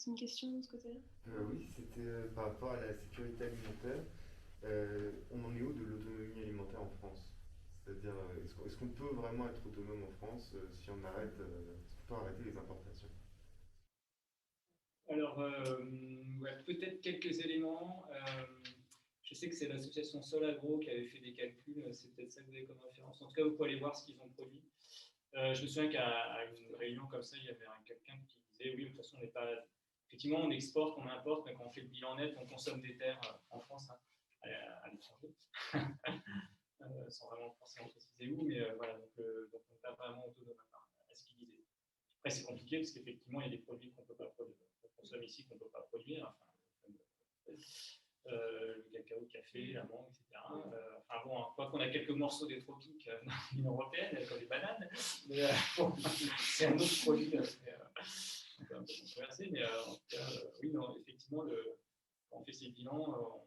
une question de ce côté-là? Oui, c'était par rapport à la sécurité alimentaire. On en est où de l'autonomie alimentaire en France? C'est-à-dire, est-ce qu'on peut vraiment être autonome en France si on arrête, est-ce qu'on peut arrêter les importations? Alors, peut-être quelques éléments. Je sais que c'est l'association Solagro qui avait fait des calculs, c'est peut-être ça que vous avez comme référence. En tout cas, vous pouvez aller voir ce qu'ils ont produit. Je me souviens qu'à une réunion comme ça, il y avait quelqu'un qui disait oui, de toute façon, on n'est pas. Effectivement, on exporte, on importe, mais quand on fait le bilan net, on consomme des terres en France, à l'étranger. Sans vraiment forcément préciser où, mais voilà, donc on n'est pas vraiment autonome à ce qu'il disait. Après, c'est compliqué parce qu'effectivement, il y a des produits qu'on peut pas produire, qu'on consomme ici qu'on ne peut pas produire. Enfin, le cacao, le café, l'amande, etc. Quoi qu'on a quelques morceaux des tropiques dans l'Union européenne, comme les bananes, mais c'est un autre produit un peu controversé, mais en tout cas, oui, non, effectivement, quand on fait ces bilans,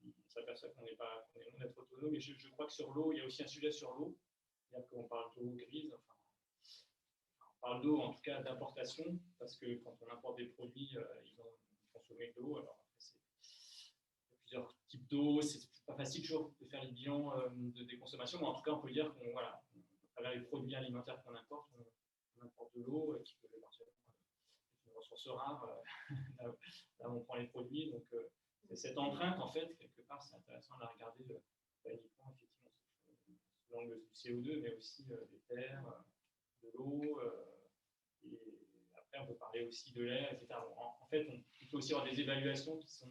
on s'aperçoit qu'on est loin d'être autonome, et je crois que sur l'eau, il y a aussi un sujet sur l'eau, c'est-à-dire qu'on parle d'eau grise, on parle d'eau en tout cas d'importation, parce que quand on importe des produits, ils ont consommé de l'eau, alors plusieurs types d'eau. C'est pas facile toujours de faire les bilans de déconsommation, mais en tout cas, on peut dire qu'on voilà, à travers les produits alimentaires qu'on importe, on importe de l'eau qui peut être une ressource rare. Là, on prend les produits. Donc, c'est cette empreinte, en fait, quelque part, c'est intéressant de la regarder pas uniquement, effectivement, sous l'angle du CO2, mais aussi des terres, de l'eau. Et après, on peut parler aussi de l'air, etc. Bon, en fait, il faut aussi avoir des évaluations qui sont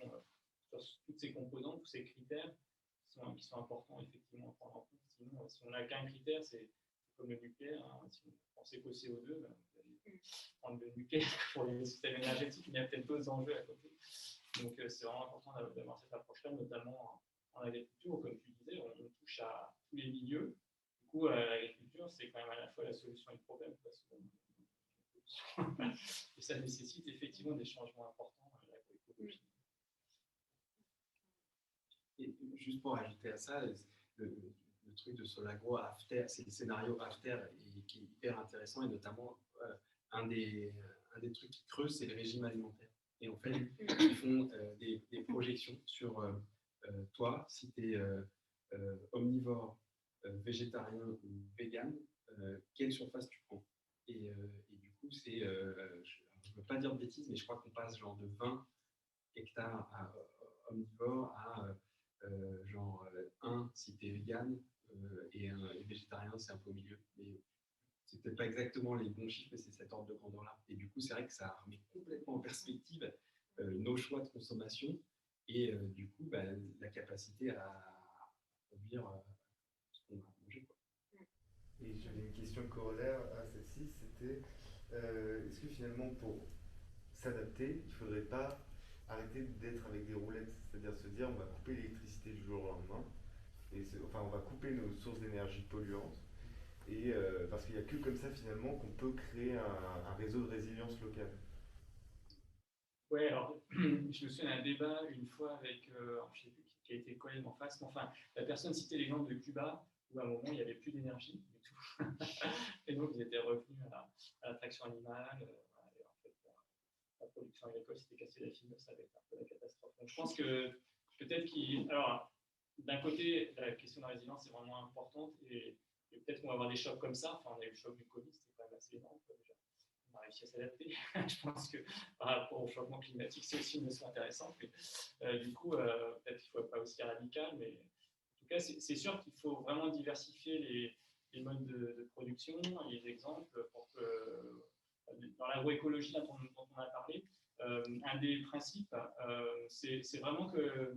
sur toutes ces composantes, tous ces critères qui sont importants, effectivement, à prendre en compte. Sinon, si on n'a qu'un critère, c'est comme le nucléaire. Hein. Si on pensait qu'au CO2, ben, vous allez prendre le nucléaire pour les systèmes énergétiques, il y a peut-être d'autres enjeux à côté. Donc, c'est vraiment important d'avoir cette approche-là, notamment en agriculture, où, comme tu disais, on touche à tous les milieux. Du coup, l'agriculture, c'est quand même à la fois la solution et le problème. Parce que, et ça nécessite effectivement des changements importants dans l'agroécologie. Et juste pour ajouter à ça, le truc de Solagro after, c'est le scénario after qui est hyper intéressant, et notamment un des trucs qui creusent, c'est le régime alimentaire. Et en fait, ils font des projections sur toi, si tu es omnivore, végétarien ou vegan, quelle surface tu prends. Et du coup, c'est, je ne veux pas dire de bêtises, mais je crois qu'on passe genre de 20 hectares omnivore à genre 1 si tu es vegan et végétarien, c'est un peu au milieu. Mais c'est peut-être pas exactement les bons chiffres, mais c'est cet ordre de grandeur-là. Et du coup, c'est vrai que ça remet complètement en perspective nos choix de consommation et du coup, la capacité à produire ce qu'on va manger. Et j'avais une question corollaire à celle-ci, c'était est-ce que finalement pour s'adapter, il ne faudrait pas arrêter d'être avec des roulettes, c'est-à-dire se dire on va couper l'électricité du jour au lendemain, on va couper nos sources d'énergie polluantes, et parce qu'il n'y a que comme ça finalement qu'on peut créer un réseau de résilience locale. Ouais, alors je me souviens d'un débat une fois avec, je ne sais plus qui a été collègue en face, mais enfin, la personne citait l'exemple de Cuba, où à un moment il n'y avait plus d'énergie du tout. Et donc ils étaient revenus à la traction animale. Et en fait, la production agricole s'était cassée la figure, ça avait été un peu la catastrophe. Donc je pense que peut-être alors, d'un côté, la question de la résilience est vraiment importante, et peut-être qu'on va avoir des chocs comme ça. Enfin, on a eu le choc du Covid, c'était quand même assez énorme. Déjà. On a réussi à s'adapter. Je pense que par rapport au changement climatique, c'est aussi une notion intéressante. Mais, du coup, peut-être qu'il ne faut pas aussi radical, mais en tout cas, c'est sûr qu'il faut vraiment diversifier les modes de production, les exemples, pour que dans l'agroécologie dont on a parlé, un des principes, c'est vraiment que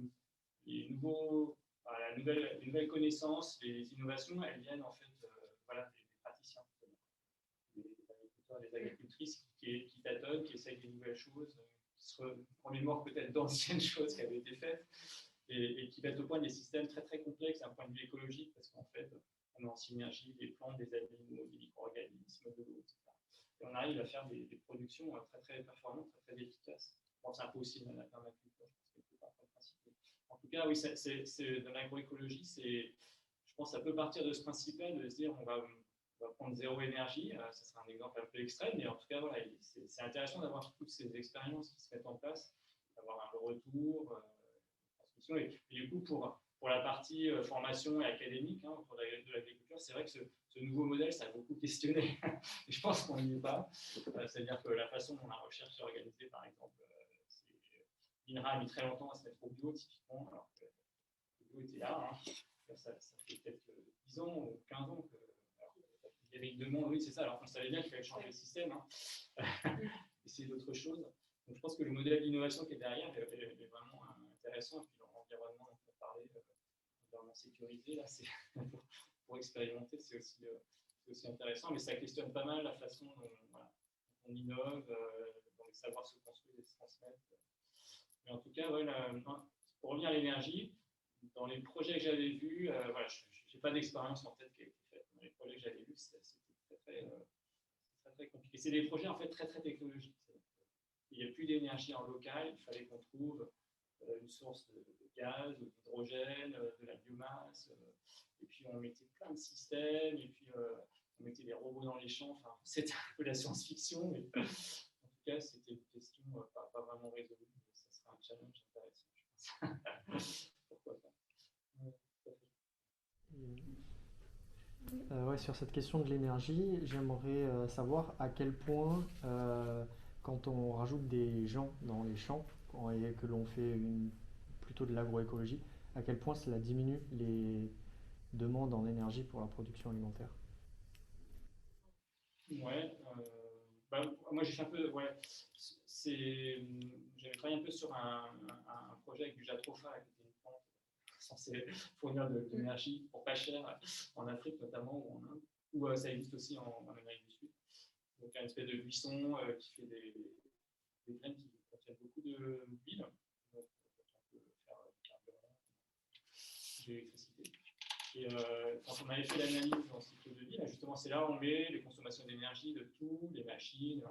les nouvelles connaissances, les innovations, elles viennent en fait des praticiens, des agricultrices qui tâtonnent, qui essayent des nouvelles choses, qui se remémorent peut-être d'anciennes choses qui avaient été faites, et qui mettent au point des systèmes très très complexes d'un point de vue écologique, parce qu'en fait, on a en synergie des plantes, des animaux, des micro-organismes, de l'eau, etc. Et on arrive à faire des productions très très performantes, très très efficaces. Je pense un peu aussi dans la permaculture, je pense que c'est pas le principe. En tout cas, oui, c'est dans l'agroécologie, je pense que ça peut partir de ce principe-là, de se dire on va prendre zéro énergie. Ça sera un exemple un peu extrême, mais en tout cas, voilà, c'est intéressant d'avoir toutes ces expériences qui se mettent en place, d'avoir un retour, transmission. Et du coup, pour la partie formation et académique autour de l'agriculture, c'est vrai que ce nouveau modèle, ça a beaucoup questionné. Et je pense qu'on n'y est pas. C'est-à-dire que la façon dont la recherche est organisée, par exemple, l'INRA a mis très longtemps à se mettre au bio, typiquement, alors que le bio était là. Ça fait peut-être 10 ans ou 15 ans que. Il y avait une demande, oui, c'est ça. Alors on savait bien qu'il fallait changer le système, essayer d'autres choses. Donc je pense que le modèle d'innovation qui est derrière est vraiment intéressant. Et puis l'environnement dont on parlait, l'environnement sécurisé, là, pour expérimenter, c'est aussi intéressant. Mais ça questionne pas mal la façon dont on innove, dont les savoirs se construisent et se transmettent. Mais en tout cas, pour revenir à l'énergie, dans les projets que j'avais vus, je n'ai pas d'expérience en tête qui a été faite. Dans les projets que j'avais vus, c'était très compliqué. C'est des projets en fait très très technologiques. Il n'y a plus d'énergie en local, il fallait qu'on trouve une source de gaz, d'hydrogène, de la biomasse, et puis on mettait plein de systèmes, et puis on mettait des robots dans les champs. Enfin, c'était un peu la science-fiction, mais en tout cas, c'était une question pas vraiment résolue. Ça sera un challenge intéressant, je pense. Pourquoi pas. Ouais, sur cette question de l'énergie, j'aimerais savoir à quel point, quand on rajoute des gens dans les champs et que l'on fait plutôt de l'agroécologie, à quel point cela diminue les demandes en énergie pour la production alimentaire. Ouais, moi j'ai fait un peu, ouais, j'avais travaillé un peu sur un projet avec du jatropha, qui était une plante censée fournir de l'énergie pour pas cher en Afrique notamment ou en Inde, où ça existe aussi en Amérique du Sud. Donc il y a une espèce de buisson qui fait des graines qui contiennent beaucoup d'huile, donc on peut faire du carburant, de l'électricité. Et quand on avait fait l'analyse dans ce cycle de vie, là, justement, c'est là où on met les consommations d'énergie de tout, les machines.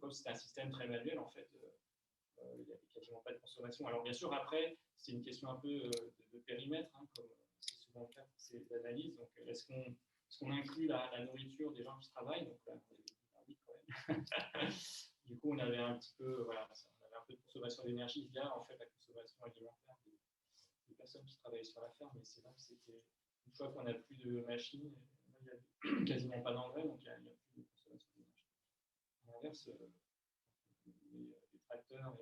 Comme c'était un système très manuel, en fait, il n'y avait quasiment pas de consommation. Alors, bien sûr, après, c'est une question un peu de périmètre, hein, comme c'est souvent le cas pour ces analyses. Donc, est-ce qu'on inclut la nourriture des gens qui travaillent? Donc, là, oui, quand même. Du coup, on avait un petit peu, voilà, on avait un peu de consommation d'énergie via, en fait, la consommation alimentaire des personnes qui travaillaient sur la ferme. Mais c'est là que c'était. Une fois qu'on n'a plus de machines, il n'y a quasiment pas d'engrais, donc il n'y a plus de consommation d'énergie. À l'inverse, les tracteurs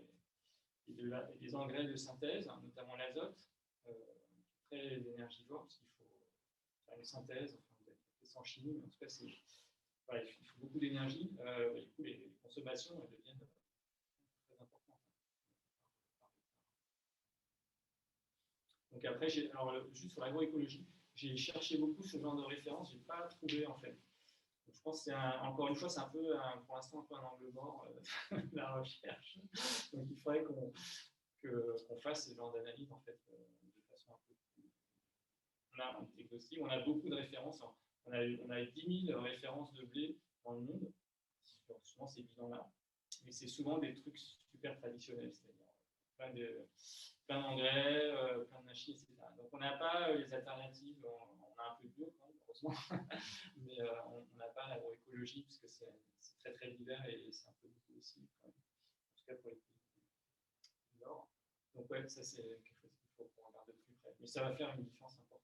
et des engrais de synthèse, hein, notamment l'azote, très énergivore, parce qu'il faut faire une synthèse, enfin, peut-être sans chimie, mais en tout cas, voilà, il faut beaucoup d'énergie. Du coup, les consommations elles deviennent très importantes. Donc après, alors, juste sur l'agroécologie, j'ai cherché beaucoup ce genre de références, je n'ai pas trouvé en fait. Donc, je pense que encore une fois, c'est un peu, pour l'instant, un peu un angle mort de la recherche. Donc il faudrait qu'on fasse ce genre d'analyse en fait, de façon un peu plus. On a beaucoup de références. On a 10 000 références de blé dans le monde, souvent ces bilans-là. Mais c'est souvent des trucs super traditionnels, c'est-à-dire plein d'engrais, plein de machines, etc. Donc on n'a pas les alternatives, on a un peu de bio, quand même, heureusement, mais on n'a pas l'agroécologie, parce que c'est très très divers et c'est un peu beaucoup aussi, quand même. En tout cas pour les pays du Nord. Donc ouais, ça c'est quelque chose qu'il faut qu'on regarde de plus près. Mais ça va faire une différence importante.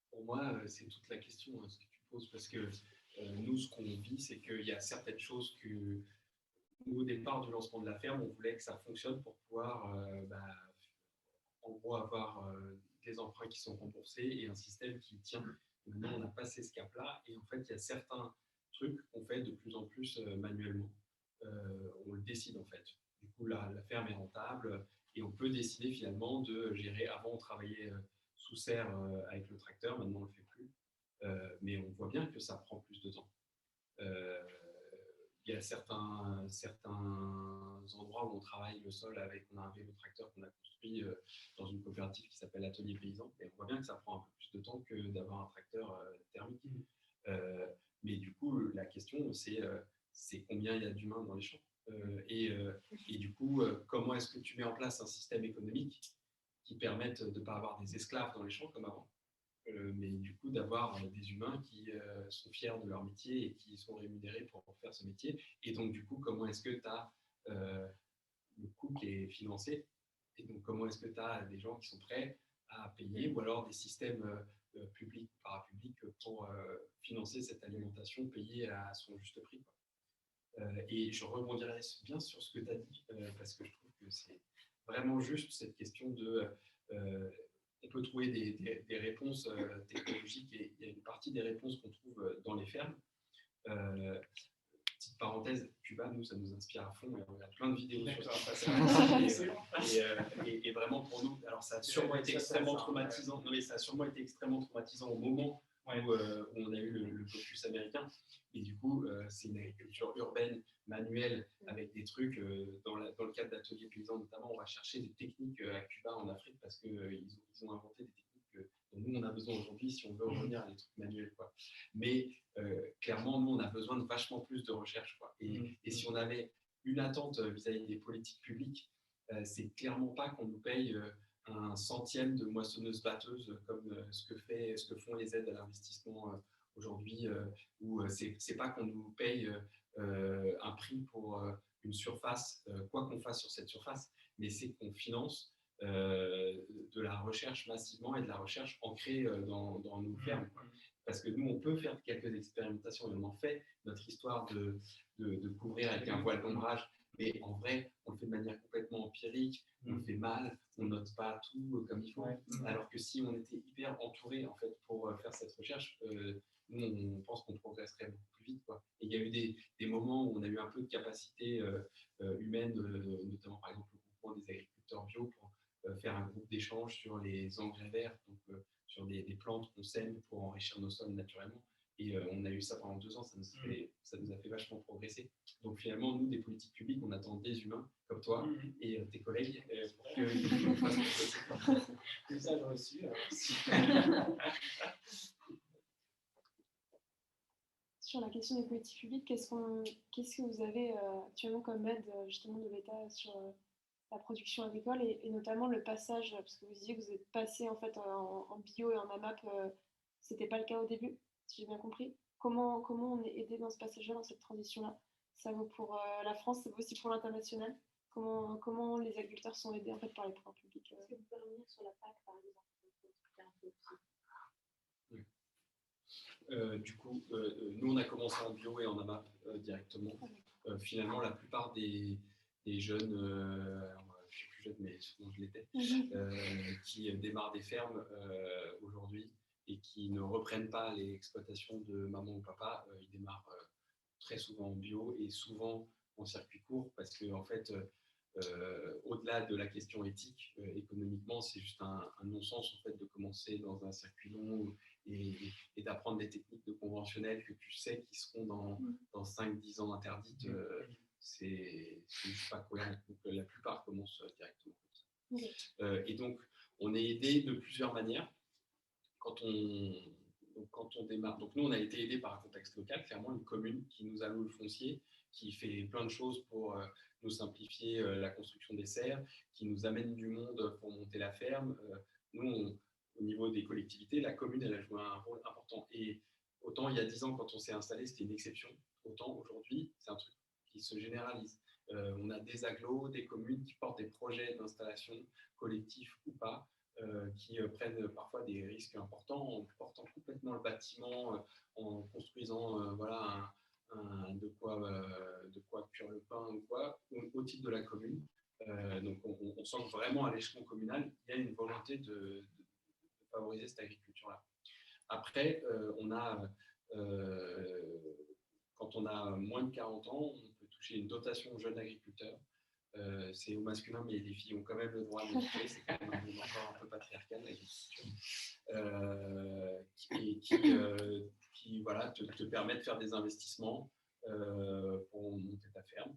Pour moi, c'est toute la question, hein, ce que tu poses, parce que nous, ce qu'on vit, c'est qu'il y a certaines choses que nous, au départ du lancement de la ferme, on voulait que ça fonctionne pour pouvoir en gros avoir des emprunts qui sont remboursés et un système qui tient. Maintenant, on a passé ce cap-là et en fait, il y a certains trucs qu'on fait de plus en plus manuellement. On le décide en fait. Du coup, la ferme est rentable et on peut décider finalement de gérer. Avant, on travaillait sous serre avec le tracteur, maintenant on ne le fait plus. Mais on voit bien que ça prend plus de temps. Il y a certains endroits où on travaille le sol on a un vélo tracteur qu'on a construit dans une coopérative qui s'appelle Atelier Paysan. Et on voit bien que ça prend un peu plus de temps que d'avoir un tracteur thermique. Mais du coup, la question, c'est combien il y a d'humains dans les champs. Et du coup, comment est-ce que tu mets en place un système économique qui permette de ne pas avoir des esclaves dans les champs comme avant, mais du coup d'avoir des humains qui sont fiers de leur métier et qui sont rémunérés pour faire ce métier. Et donc du coup, comment est-ce que tu as le coût qui est financé, et donc comment est-ce que tu as des gens qui sont prêts à payer, ou alors des systèmes publics ou parapublics pour financer cette alimentation payée à son juste prix, quoi. Et je rebondirai bien sur ce que tu as dit, parce que je trouve que c'est vraiment juste cette question de... on peut trouver des réponses technologiques, et il y a une partie des réponses qu'on trouve dans les fermes. Petite parenthèse, Cuba, nous, ça nous inspire à fond, et on regarde plein de vidéos sur ça. Et vraiment pour nous, alors ça a sûrement été extrêmement traumatisant. Non, mais ça a sûrement été extrêmement traumatisant au moment où on a eu le blocus américain. Et du coup, c'est une agriculture urbaine, manuelle, avec des trucs. Dans le cadre d'ateliers paysans, notamment, on va chercher des techniques à Cuba, en Afrique, parce qu'ils ont inventé des techniques dont nous, on a besoin aujourd'hui si on veut revenir à des trucs manuels, quoi. Mais clairement, nous, on a besoin de vachement plus de recherche, quoi. Et si on avait une attente vis-à-vis des politiques publiques, c'est clairement pas qu'on nous paye un centième de moissonneuse-batteuse comme ce que font les aides à l'investissement aujourd'hui, où c'est pas qu'on nous paye un prix pour une surface, quoi qu'on fasse sur cette surface, mais c'est qu'on finance de la recherche massivement et de la recherche ancrée dans nos fermes. Parce que nous, on peut faire quelques expérimentations, et on en fait notre histoire de couvrir avec un voile d'ombrage, mais en vrai, on le fait de manière complètement empirique, on le fait mal, on note pas tout comme il faut, alors que si on était hyper entouré en fait pour faire cette recherche, nous, on pense qu'on progresserait beaucoup plus vite, quoi. Et il y a eu des moments où on a eu un peu de capacité humaine, notamment par exemple le groupement des agriculteurs bio, pour faire un groupe d'échange sur les engrais verts, donc sur des plantes qu'on sème pour enrichir nos sols naturellement. Et on a eu ça pendant 2 ans, ça nous a fait vachement progresser. Donc finalement, nous, des politiques publiques, on attend des humains comme toi et tes collègues pour qu'ils nous fassent progresser. Message reçu. Sur la question des politiques publiques, qu'est-ce que vous avez actuellement comme aide justement de l'État sur la production agricole et notamment le passage, parce que vous disiez que vous êtes passé en fait en bio et en AMAP, c'était pas le cas au début, si j'ai bien compris. Comment on est aidé dans ce passage-là, dans cette transition-là? Ça vaut pour la France, ça vaut aussi pour l'international. Comment les agriculteurs sont aidés en fait par les pouvoirs publics? Est-ce que vous pouvez revenir sur la PAC par exemple? Du coup, nous, on a commencé en bio et en AMAP directement. Finalement, la plupart des jeunes, je suis plus jeune, mais souvent je l'étais, qui démarrent des fermes aujourd'hui et qui ne reprennent pas les exploitations de maman ou papa, ils démarrent très souvent en bio et souvent en circuit court parce que, en fait, au-delà de la question éthique, économiquement, c'est juste un non-sens en fait, de commencer dans un circuit long et d'apprendre des techniques de conventionnelles que tu sais qui seront dans 5-10 ans interdites. C'est juste pas cohérent. Donc, la plupart commencent directement comme ça. Et donc, on est aidé de plusieurs manières quand on démarre. Donc, nous, on a été aidé par un contexte local, clairement, une commune qui nous alloue le foncier, qui fait plein de choses pour nous simplifier la construction des serres, qui nous amène du monde pour monter la ferme. Nous, au niveau des collectivités, la commune, elle a joué un rôle important. Et autant il y a 10 ans, quand on s'est installé, c'était une exception. Autant aujourd'hui, c'est un truc qui se généralise. On a des agglos, des communes qui portent des projets d'installation collectifs ou pas, qui prennent parfois des risques importants en portant complètement le bâtiment, en construisant voilà, de quoi cuire le pain ou quoi, au titre de la commune. Donc on sent que vraiment à l'échelon communal, il y a une volonté de favoriser cette agriculture-là. Après, quand on a moins de 40 ans, on peut toucher une dotation aux jeunes agriculteurs. C'est au masculin, mais les filles ont quand même le droit de toucher. C'est quand même un monde encore un peu patriarcal, l'agriculture. Qui voilà, te permet de faire des investissements pour monter ta ferme.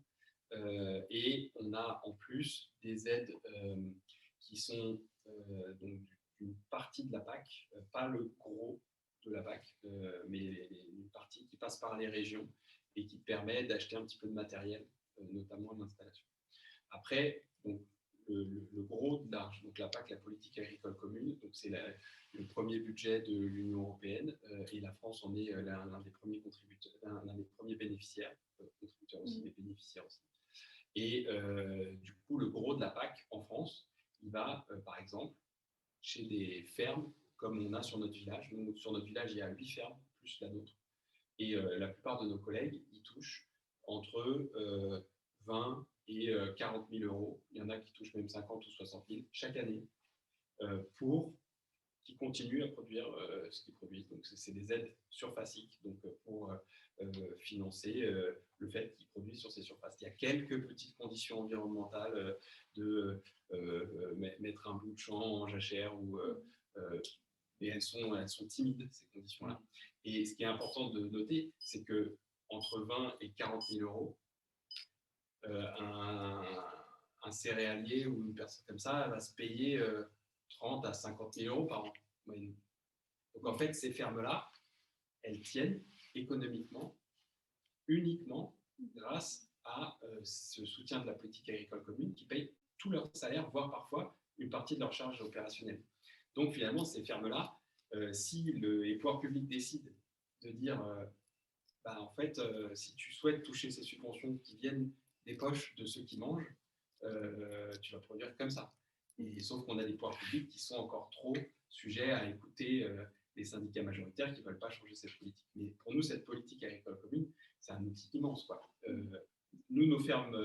Et on a en plus des aides qui sont donc une partie de la PAC, pas le gros de la PAC, mais une partie qui passe par les régions et qui permet d'acheter un petit peu de matériel, notamment l'installation. Après, donc, le gros de l'argent, donc la PAC, la politique agricole commune, donc c'est le premier budget de l'Union européenne et la France en est l'un des premiers contributeurs, l'un des premiers bénéficiaires, contributeurs aussi, mais bénéficiaires aussi. Et du coup, le gros de la PAC en France, il va, par exemple, chez des fermes comme on a sur notre village. Nous, sur notre village, il y a 8 fermes, plus la nôtre. Et la plupart de nos collègues, ils touchent entre 20 et 40 000 euros. Il y en a qui touchent même 50 ou 60 000 chaque année pour qu'ils continuent à produire ce qu'ils produisent. Donc, c'est des aides surfaciques donc, pour financer le fait qu'ils produisent sur ces surfaces. Il y a quelques petites conditions environnementales de mettre un bout de champ en jachère mais elles sont timides, ces conditions-là. Et ce qui est important de noter, c'est qu'entre 20 et 40 000 euros, un céréalier ou une personne comme ça va se payer 30 à 50 000 euros par an. Donc en fait, ces fermes-là, elles tiennent économiquement uniquement grâce à ce soutien de la politique agricole commune qui paye tout leur salaire, voire parfois une partie de leur charge opérationnelle. Donc finalement, ces fermes-là, si les pouvoirs publics décident de dire, en fait, si tu souhaites toucher ces subventions qui viennent des poches de ceux qui mangent, tu vas produire comme ça. Et sauf qu'on a des pouvoirs publics qui sont encore trop sujets à écouter les syndicats majoritaires qui ne veulent pas changer cette politique. Mais pour nous, cette politique agricole commune, c'est un outil immense, quoi. Nous, nos fermes,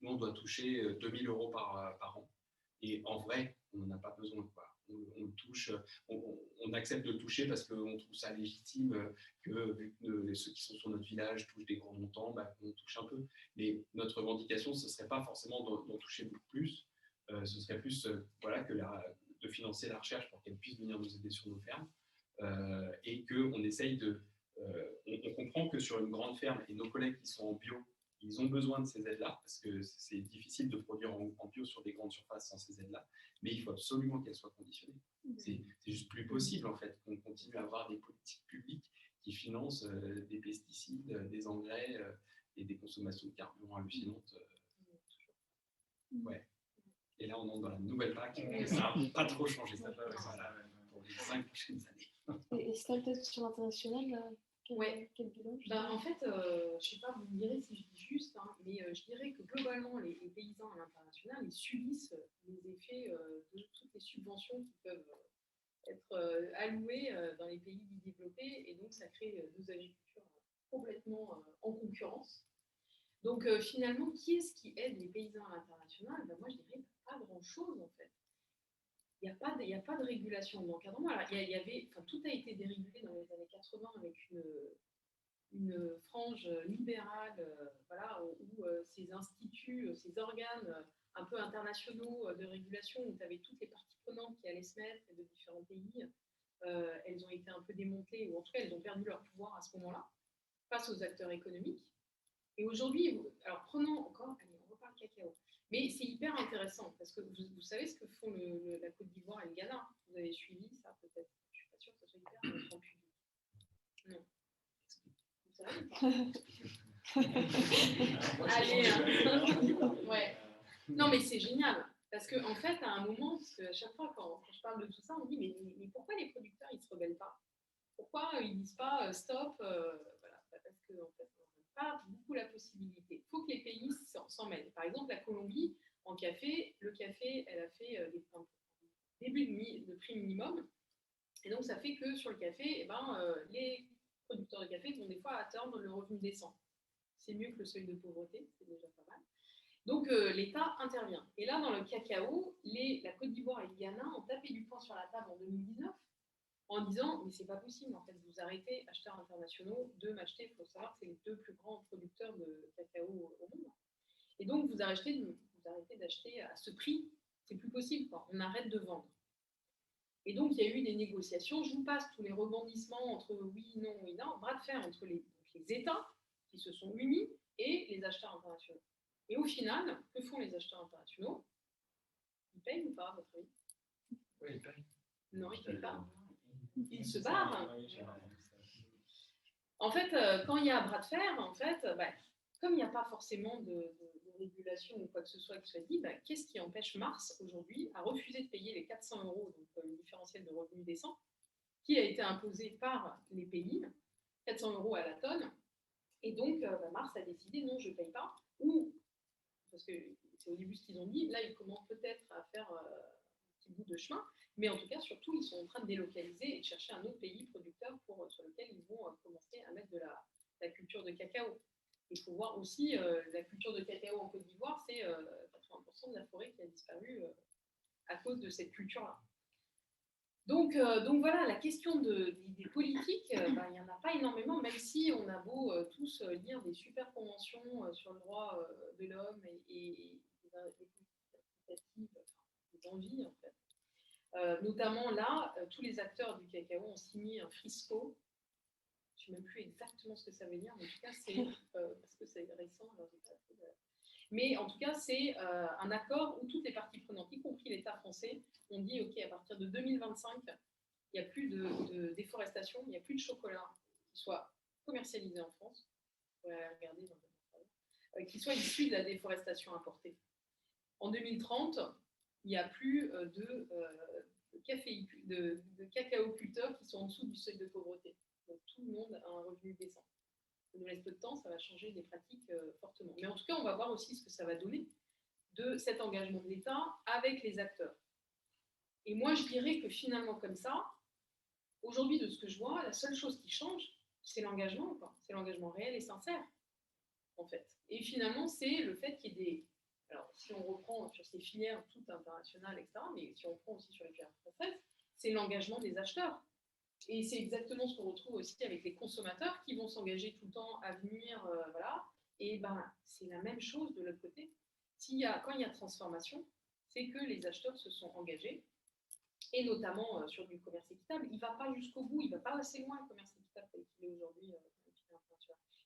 nous, on doit toucher 2 000 € par an. Et en vrai, on n'en a pas besoin, quoi. On touche, on accepte de le toucher parce qu'on trouve ça légitime que ceux qui sont sur notre village touchent des grands montants, on touche un peu. Mais notre revendication, ce ne serait pas forcément d'en toucher beaucoup plus. Ce serait plus de financer la recherche pour qu'elle puisse venir nous aider sur nos fermes. Et qu'on essaye de... on comprend que sur une grande ferme, et nos collègues qui sont en bio, ils ont besoin de ces aides-là, parce que c'est difficile de produire en bio sur des grandes surfaces sans ces aides-là, mais il faut absolument qu'elles soient conditionnées. C'est juste plus possible, en fait, qu'on continue à avoir des politiques publiques qui financent des pesticides, des engrais et des consommations de carburant hallucinantes. Ouais. Et là, on entre dans la nouvelle PAC, et ça n'a pas trop changé, ça va, pour les 5 prochaines années. Et Estelle, peut-être sur l'international, quel bilan? En fait, je ne sais pas, vous me direz si je dis juste, mais je dirais que globalement, les paysans à l'international, ils subissent les effets de toutes les subventions qui peuvent être allouées dans les pays développés, et donc ça crée deux agricultures complètement en concurrence. Donc finalement, qui est-ce qui aide les paysans à l'international? Moi, je dirais pas grand-chose, en fait. Il n'y a pas de régulation d'encadrement. Tout a été dérégulé dans les années 80 avec une frange libérale où ces instituts, ces organes un peu internationaux de régulation, où tu avais toutes les parties prenantes qui allaient se mettre de différents pays, elles ont été un peu démontées, ou en tout cas elles ont perdu leur pouvoir à ce moment-là, face aux acteurs économiques. Et aujourd'hui, alors prenons encore, allez, on reparle cacao. Mais c'est hyper intéressant parce que vous savez ce que font la Côte d'Ivoire et le Ghana. Vous avez suivi ça peut-être. Je ne suis pas sûre que ce soit hyper intéressant public. Non. Vous savez Allez, ouais. Non, mais c'est génial. Parce qu'en fait, à un moment, parce qu'à chaque fois quand je parle de tout ça, on me dit mais pourquoi les producteurs ils ne se rebellent pas? Pourquoi ils ne disent pas stop parce qu'en fait, pas beaucoup la possibilité. Il faut que les pays s'en mêlent. Par exemple, la Colombie, en café, le café, elle a fait des débuts de prix minimum. Et donc, ça fait que sur le café, les producteurs de café vont des fois atteindre le revenu décent. C'est mieux que le seuil de pauvreté, c'est déjà pas mal. Donc, l'État intervient. Et là, dans le cacao, la Côte d'Ivoire et le Ghana ont tapé du poing sur la table en 2019 en disant, mais c'est pas possible, en fait, vous arrêtez, acheteurs internationaux, de m'acheter, il faut savoir que c'est les deux plus grands producteurs de cacao au monde. Et donc, vous arrêtez d'acheter à ce prix, c'est plus possible, quoi. On arrête de vendre. Et donc, il y a eu des négociations, je vous passe tous les rebondissements entre oui, non, bras de fer entre les États qui se sont unis et les acheteurs internationaux. Et au final, que font les acheteurs internationaux? Ils payent ou pas, à votre avis? Oui, ils payent. Non, ils ne payent pas. Ils se barrent. En fait, quand il y a un bras de fer, en fait, comme il n'y a pas forcément de régulation ou quoi que ce soit qui soit dit, qu'est-ce qui empêche Mars aujourd'hui à refuser de payer les 400 €, donc le différentiel de revenu décent, qui a été imposé par les pays, 400 € à la tonne, et donc Mars a décidé non, je ne paye pas, ou, parce que c'est au début ce qu'ils ont dit, là ils commencent peut-être à faire un petit bout de chemin, mais en tout cas, surtout, ils sont en train de délocaliser et de chercher un autre pays producteur sur lequel ils vont commencer à mettre de la culture de cacao. Il faut voir aussi, la culture de cacao en Côte d'Ivoire, c'est 80% de la forêt qui a disparu à cause de cette culture-là. Donc voilà, la question des politiques, il n'y en a pas énormément, même si on a beau tous lire des super conventions sur le droit de l'homme et des politiques applicatives, des envies, en fait. Notamment là, tous les acteurs du cacao ont signé un FRISCO. Je ne sais même plus exactement ce que ça veut dire, mais en tout cas, c'est parce que c'est récent. Alors mais en tout cas, c'est un accord où toutes les parties prenantes, y compris l'État français, ont dit OK, à partir de 2025, il n'y a plus de déforestation, il n'y a plus de chocolat qui soit commercialisé en France. Vous pouvez regarder dans le qui soit issu de la déforestation importée. En 2030, il n'y a plus de cacaoculteurs qui sont en dessous du seuil de pauvreté. Donc tout le monde a un revenu décent. Ça nous laisse peu de temps, ça va changer les pratiques fortement. Mais en tout cas, on va voir aussi ce que ça va donner de cet engagement de l'État avec les acteurs. Et moi, je dirais que finalement, comme ça, aujourd'hui, de ce que je vois, la seule chose qui change, c'est l'engagement, quoi. C'est l'engagement réel et sincère, en fait. Et finalement, c'est le fait qu'il y ait des... Alors, si on reprend sur ces filières toutes internationales, etc., mais si on reprend aussi sur les filières françaises, c'est l'engagement des acheteurs. Et c'est exactement ce qu'on retrouve aussi avec les consommateurs qui vont s'engager tout le temps à venir, voilà. Et ben, c'est la même chose de l'autre côté. Quand il y a transformation, c'est que les acheteurs se sont engagés, et notamment sur du commerce équitable. Il ne va pas jusqu'au bout, il ne va pas assez loin, le commerce équitable tel qu'il est aujourd'hui.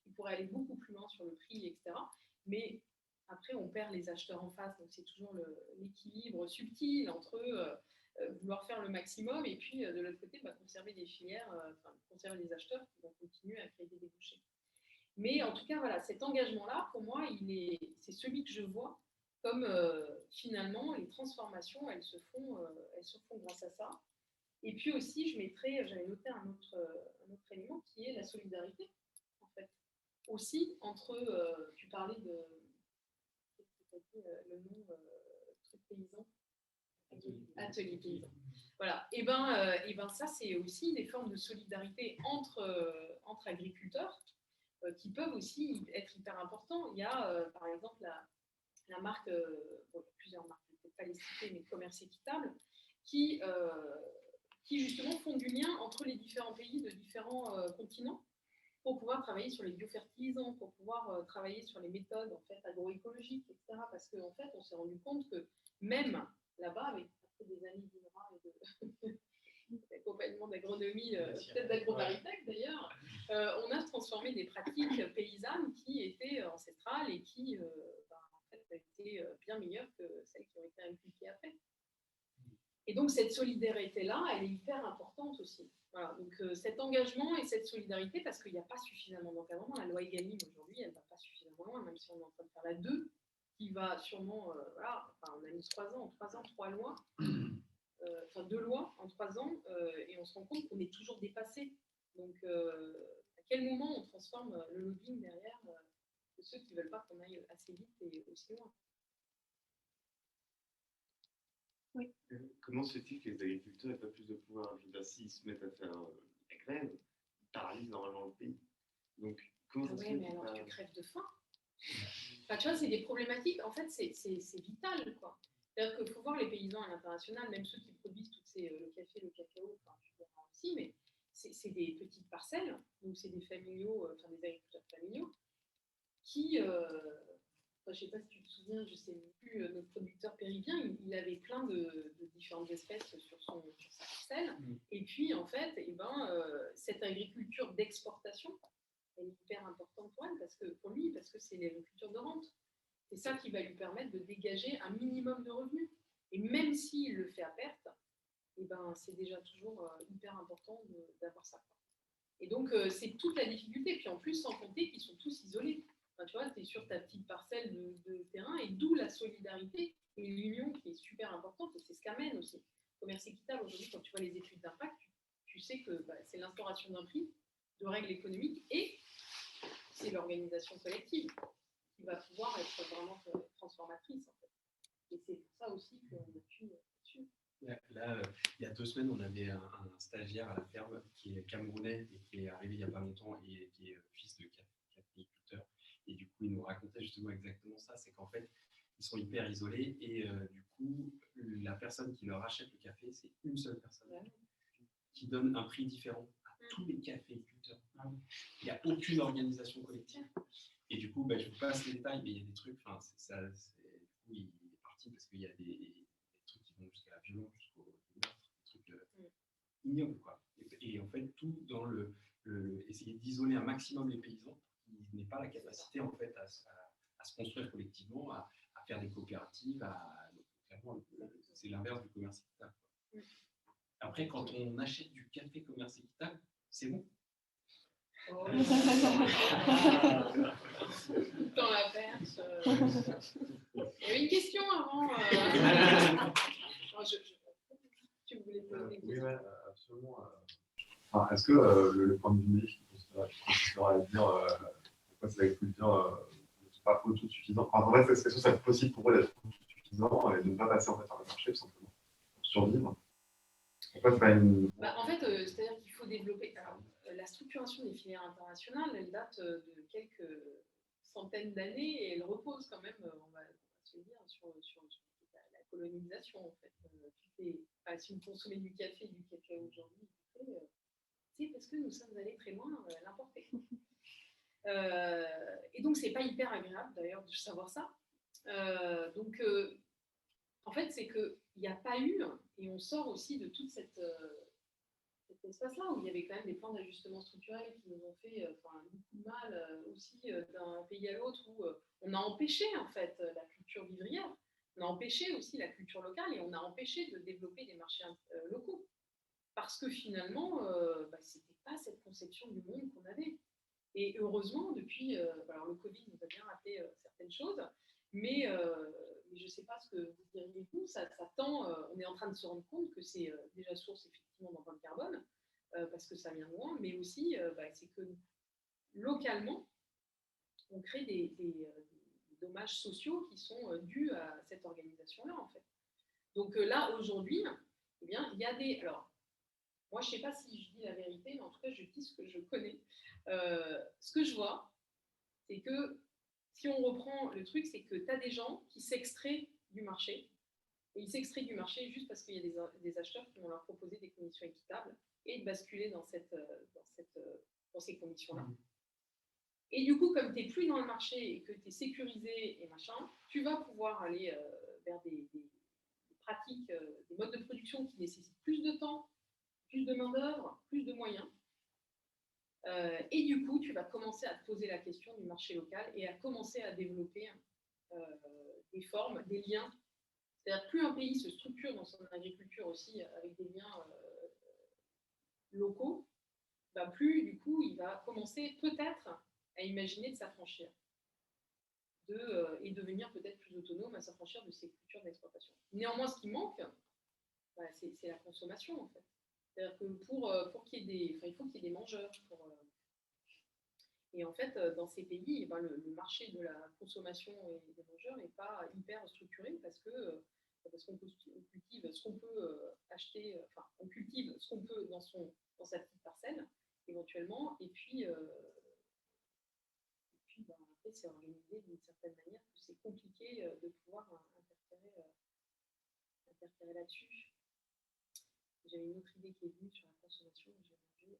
Il pourrait aller beaucoup plus loin sur le prix, etc. Mais après, on perd les acheteurs en face, donc c'est toujours l'équilibre subtil entre vouloir faire le maximum et puis de l'autre côté, conserver des filières, conserver des acheteurs qui vont continuer à créer des débouchés. Mais en tout cas, voilà, cet engagement-là, pour moi, c'est celui que je vois comme finalement les transformations, elles se font grâce à ça. Et puis aussi, j'avais noté un autre élément qui est la solidarité, en fait. Aussi, entre, tu parlais de, le nom, truc paysan, atelier paysan. Voilà, et ben ça, c'est aussi des formes de solidarité entre agriculteurs qui peuvent aussi être hyper importants. Il y a, par exemple, la marque, plusieurs marques, je ne vais peut-être pas les citer, mais Commerce Équitable, qui justement font du lien entre les différents pays de différents continents pour pouvoir travailler sur les biofertilisants, pour pouvoir travailler sur les méthodes en fait, agroécologiques, etc. Parce qu'en fait, on s'est rendu compte que même là-bas, après des années d'INRA et d'accompagnement d'agronomie, peut-être d'AgroParisTech d'ailleurs, on a transformé des pratiques paysannes qui étaient ancestrales et qui en fait, étaient bien meilleures que celles qui ont été impliquées après. Et donc cette solidarité-là, elle est hyper importante aussi. Voilà, donc cet engagement et cette solidarité, parce qu'il n'y a pas suffisamment d'encadrement. La loi Egalim aujourd'hui, elle ne va pas suffisamment loin, même si on est en train de faire la 2, qui va sûrement, voilà, on a mis 3 ans, 3 lois, 2 lois en 3 ans, et on se rend compte qu'on est toujours dépassé. Donc à quel moment on transforme le lobbying derrière de ceux qui ne veulent pas qu'on aille assez vite et aussi loin? Oui. Comment se fait-il que les agriculteurs n'aient pas plus de pouvoir? Je veux dire, s'ils se mettent à faire la grève, ils paralysent normalement le pays. Donc, comment ça se fait mais alors tu crèves de faim. Enfin, tu vois, c'est des problématiques, en fait, c'est vital, quoi. C'est-à-dire qu'il faut voir les paysans à l'international, même ceux qui produisent le café, le cacao, enfin, je dirais aussi, mais c'est des petites parcelles, donc c'est des familiaux, des agriculteurs familiaux, qui... je ne sais pas si tu te souviens, je ne sais plus, notre producteur péruvien, il avait plein de différentes espèces sur sa parcelle. Et puis, en fait, cette agriculture d'exportation, elle est hyper importante pour lui, parce que c'est l'agriculture de rente. C'est ça qui va lui permettre de dégager un minimum de revenus. Et même s'il le fait à perte, c'est déjà toujours hyper important d'avoir ça. Et donc, c'est toute la difficulté. Puis en plus, sans compter qu'ils sont tous isolés. Enfin, tu vois, tu es sur ta petite parcelle de terrain, et d'où la solidarité et l'union qui est super importante, et c'est ce qu'amène aussi. Commerce équitable, aujourd'hui, quand tu vois les études d'impact, tu sais que c'est l'instauration d'un prix, de règles économiques, et c'est l'organisation collective qui va pouvoir être vraiment transformatrice, en fait. Et c'est pour ça aussi qu'on appuie dessus. Là, il y a 2 semaines, on avait un stagiaire à la ferme qui est camerounais et qui est arrivé il n'y a pas longtemps et qui est fils de caféiculteur. Et du coup, il nous racontait justement exactement ça, c'est qu'en fait, ils sont hyper isolés et du coup, la personne qui leur achète le café, c'est une seule personne qui donne un prix différent à tous les caféiculteurs. Il n'y a aucune organisation collective. Et du coup, je ne vous passe les détails, mais il y a des trucs, du coup, il est parti parce qu'il y a des trucs qui vont jusqu'à la violence, jusqu'au meurtre, des trucs ignobles, quoi. Et en fait, tout dans essayer d'isoler un maximum les paysans, qui n'aient pas la capacité en fait à se construire collectivement, à faire des coopératives, clairement, c'est l'inverse du commerce équitable. Après, quand on achète du café commerce équitable, c'est bon. Oh. Dans la perche. Il y avait une question avant. Tu voulais poser une question. Oui, absolument. Enfin, est-ce que le point de vue médic consistera à dire pourquoi ces agriculteurs ne sont pas autosuffisants? Enfin, en fait, est-ce que ça c'est possible pour eux d'être autosuffisants et de ne pas passer en fait, par le marché tout simplement pour survivre? Pourquoi c'est pas une... En fait, c'est-à-dire qu'il faut développer. Alors, la structuration des filières internationales, elle date de quelques centaines d'années et elle repose quand même, on va se dire, sur la colonisation en fait. Si vous consommez du café et du cacao aujourd'hui, c'est parce que nous sommes allés très loin à l'importer. Et donc, c'est pas hyper agréable d'ailleurs de savoir ça. En fait, c'est qu'il n'y a pas eu, et on sort aussi de toute cet espace-là où il y avait quand même des plans d'ajustement structurel qui nous ont fait beaucoup de mal aussi d'un pays à l'autre où on a empêché en fait la culture vivrière, on a empêché aussi la culture locale et on a empêché de développer des marchés locaux. Parce que finalement, c'était pas cette conception du monde qu'on avait. Et heureusement, depuis, alors le Covid nous a bien rappelé certaines choses, mais je ne sais pas ce que vous diriez vous, ça tend, on est en train de se rendre compte que c'est déjà source effectivement d'empreinte carbone, parce que ça vient loin, mais aussi c'est que localement, on crée des dommages sociaux qui sont dus à cette organisation-là en fait. Donc là, aujourd'hui, eh bien, il y a des... Alors, moi, je ne sais pas si je dis la vérité, mais en tout cas, je dis ce que je connais. Ce que je vois, c'est que si on reprend le truc, c'est que tu as des gens qui s'extraient du marché. Et ils s'extraient du marché juste parce qu'il y a des acheteurs qui vont leur proposer des conditions équitables et de basculer dans ces conditions-là. Et du coup, comme tu n'es plus dans le marché et que tu es sécurisé et machin, tu vas pouvoir aller vers des pratiques, des modes de production qui nécessitent plus de temps, plus de main-d'œuvre, plus de moyens. Et du coup, tu vas commencer à te poser la question du marché local et à commencer à développer des formes, des liens. C'est-à-dire que plus un pays se structure dans son agriculture aussi avec des liens locaux, plus du coup, il va commencer peut-être à imaginer de s'affranchir et devenir peut-être plus autonome, à s'affranchir de ces cultures d'exploitation. Néanmoins, ce qui manque, c'est la consommation en fait. C'est-à-dire que pour qu'il y ait il faut qu'il y ait des mangeurs. Et en fait, dans ces pays, le marché de la consommation et des mangeurs n'est pas hyper structuré parce qu'on cultive ce qu'on peut acheter, on cultive ce qu'on peut dans sa petite parcelle, éventuellement, et puis après, c'est organisé d'une certaine manière que c'est compliqué de pouvoir interférer là-dessus. J'avais une autre idée qui est venue sur la consommation, mais j'ai mangé.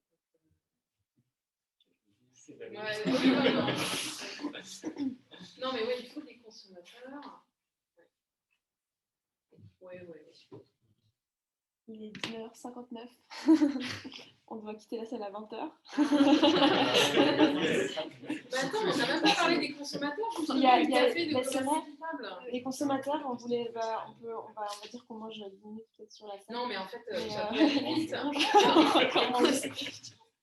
Non, mais ouais, il faut des consommateurs. Ouais. Il est 19h59. On doit quitter la salle à 20h. Attends, on n'a même pas parlé des consommateurs. Il y a les consommateurs, on va dire qu'on mange 10 minutes peut-être sur la salle. Non, mais en fait,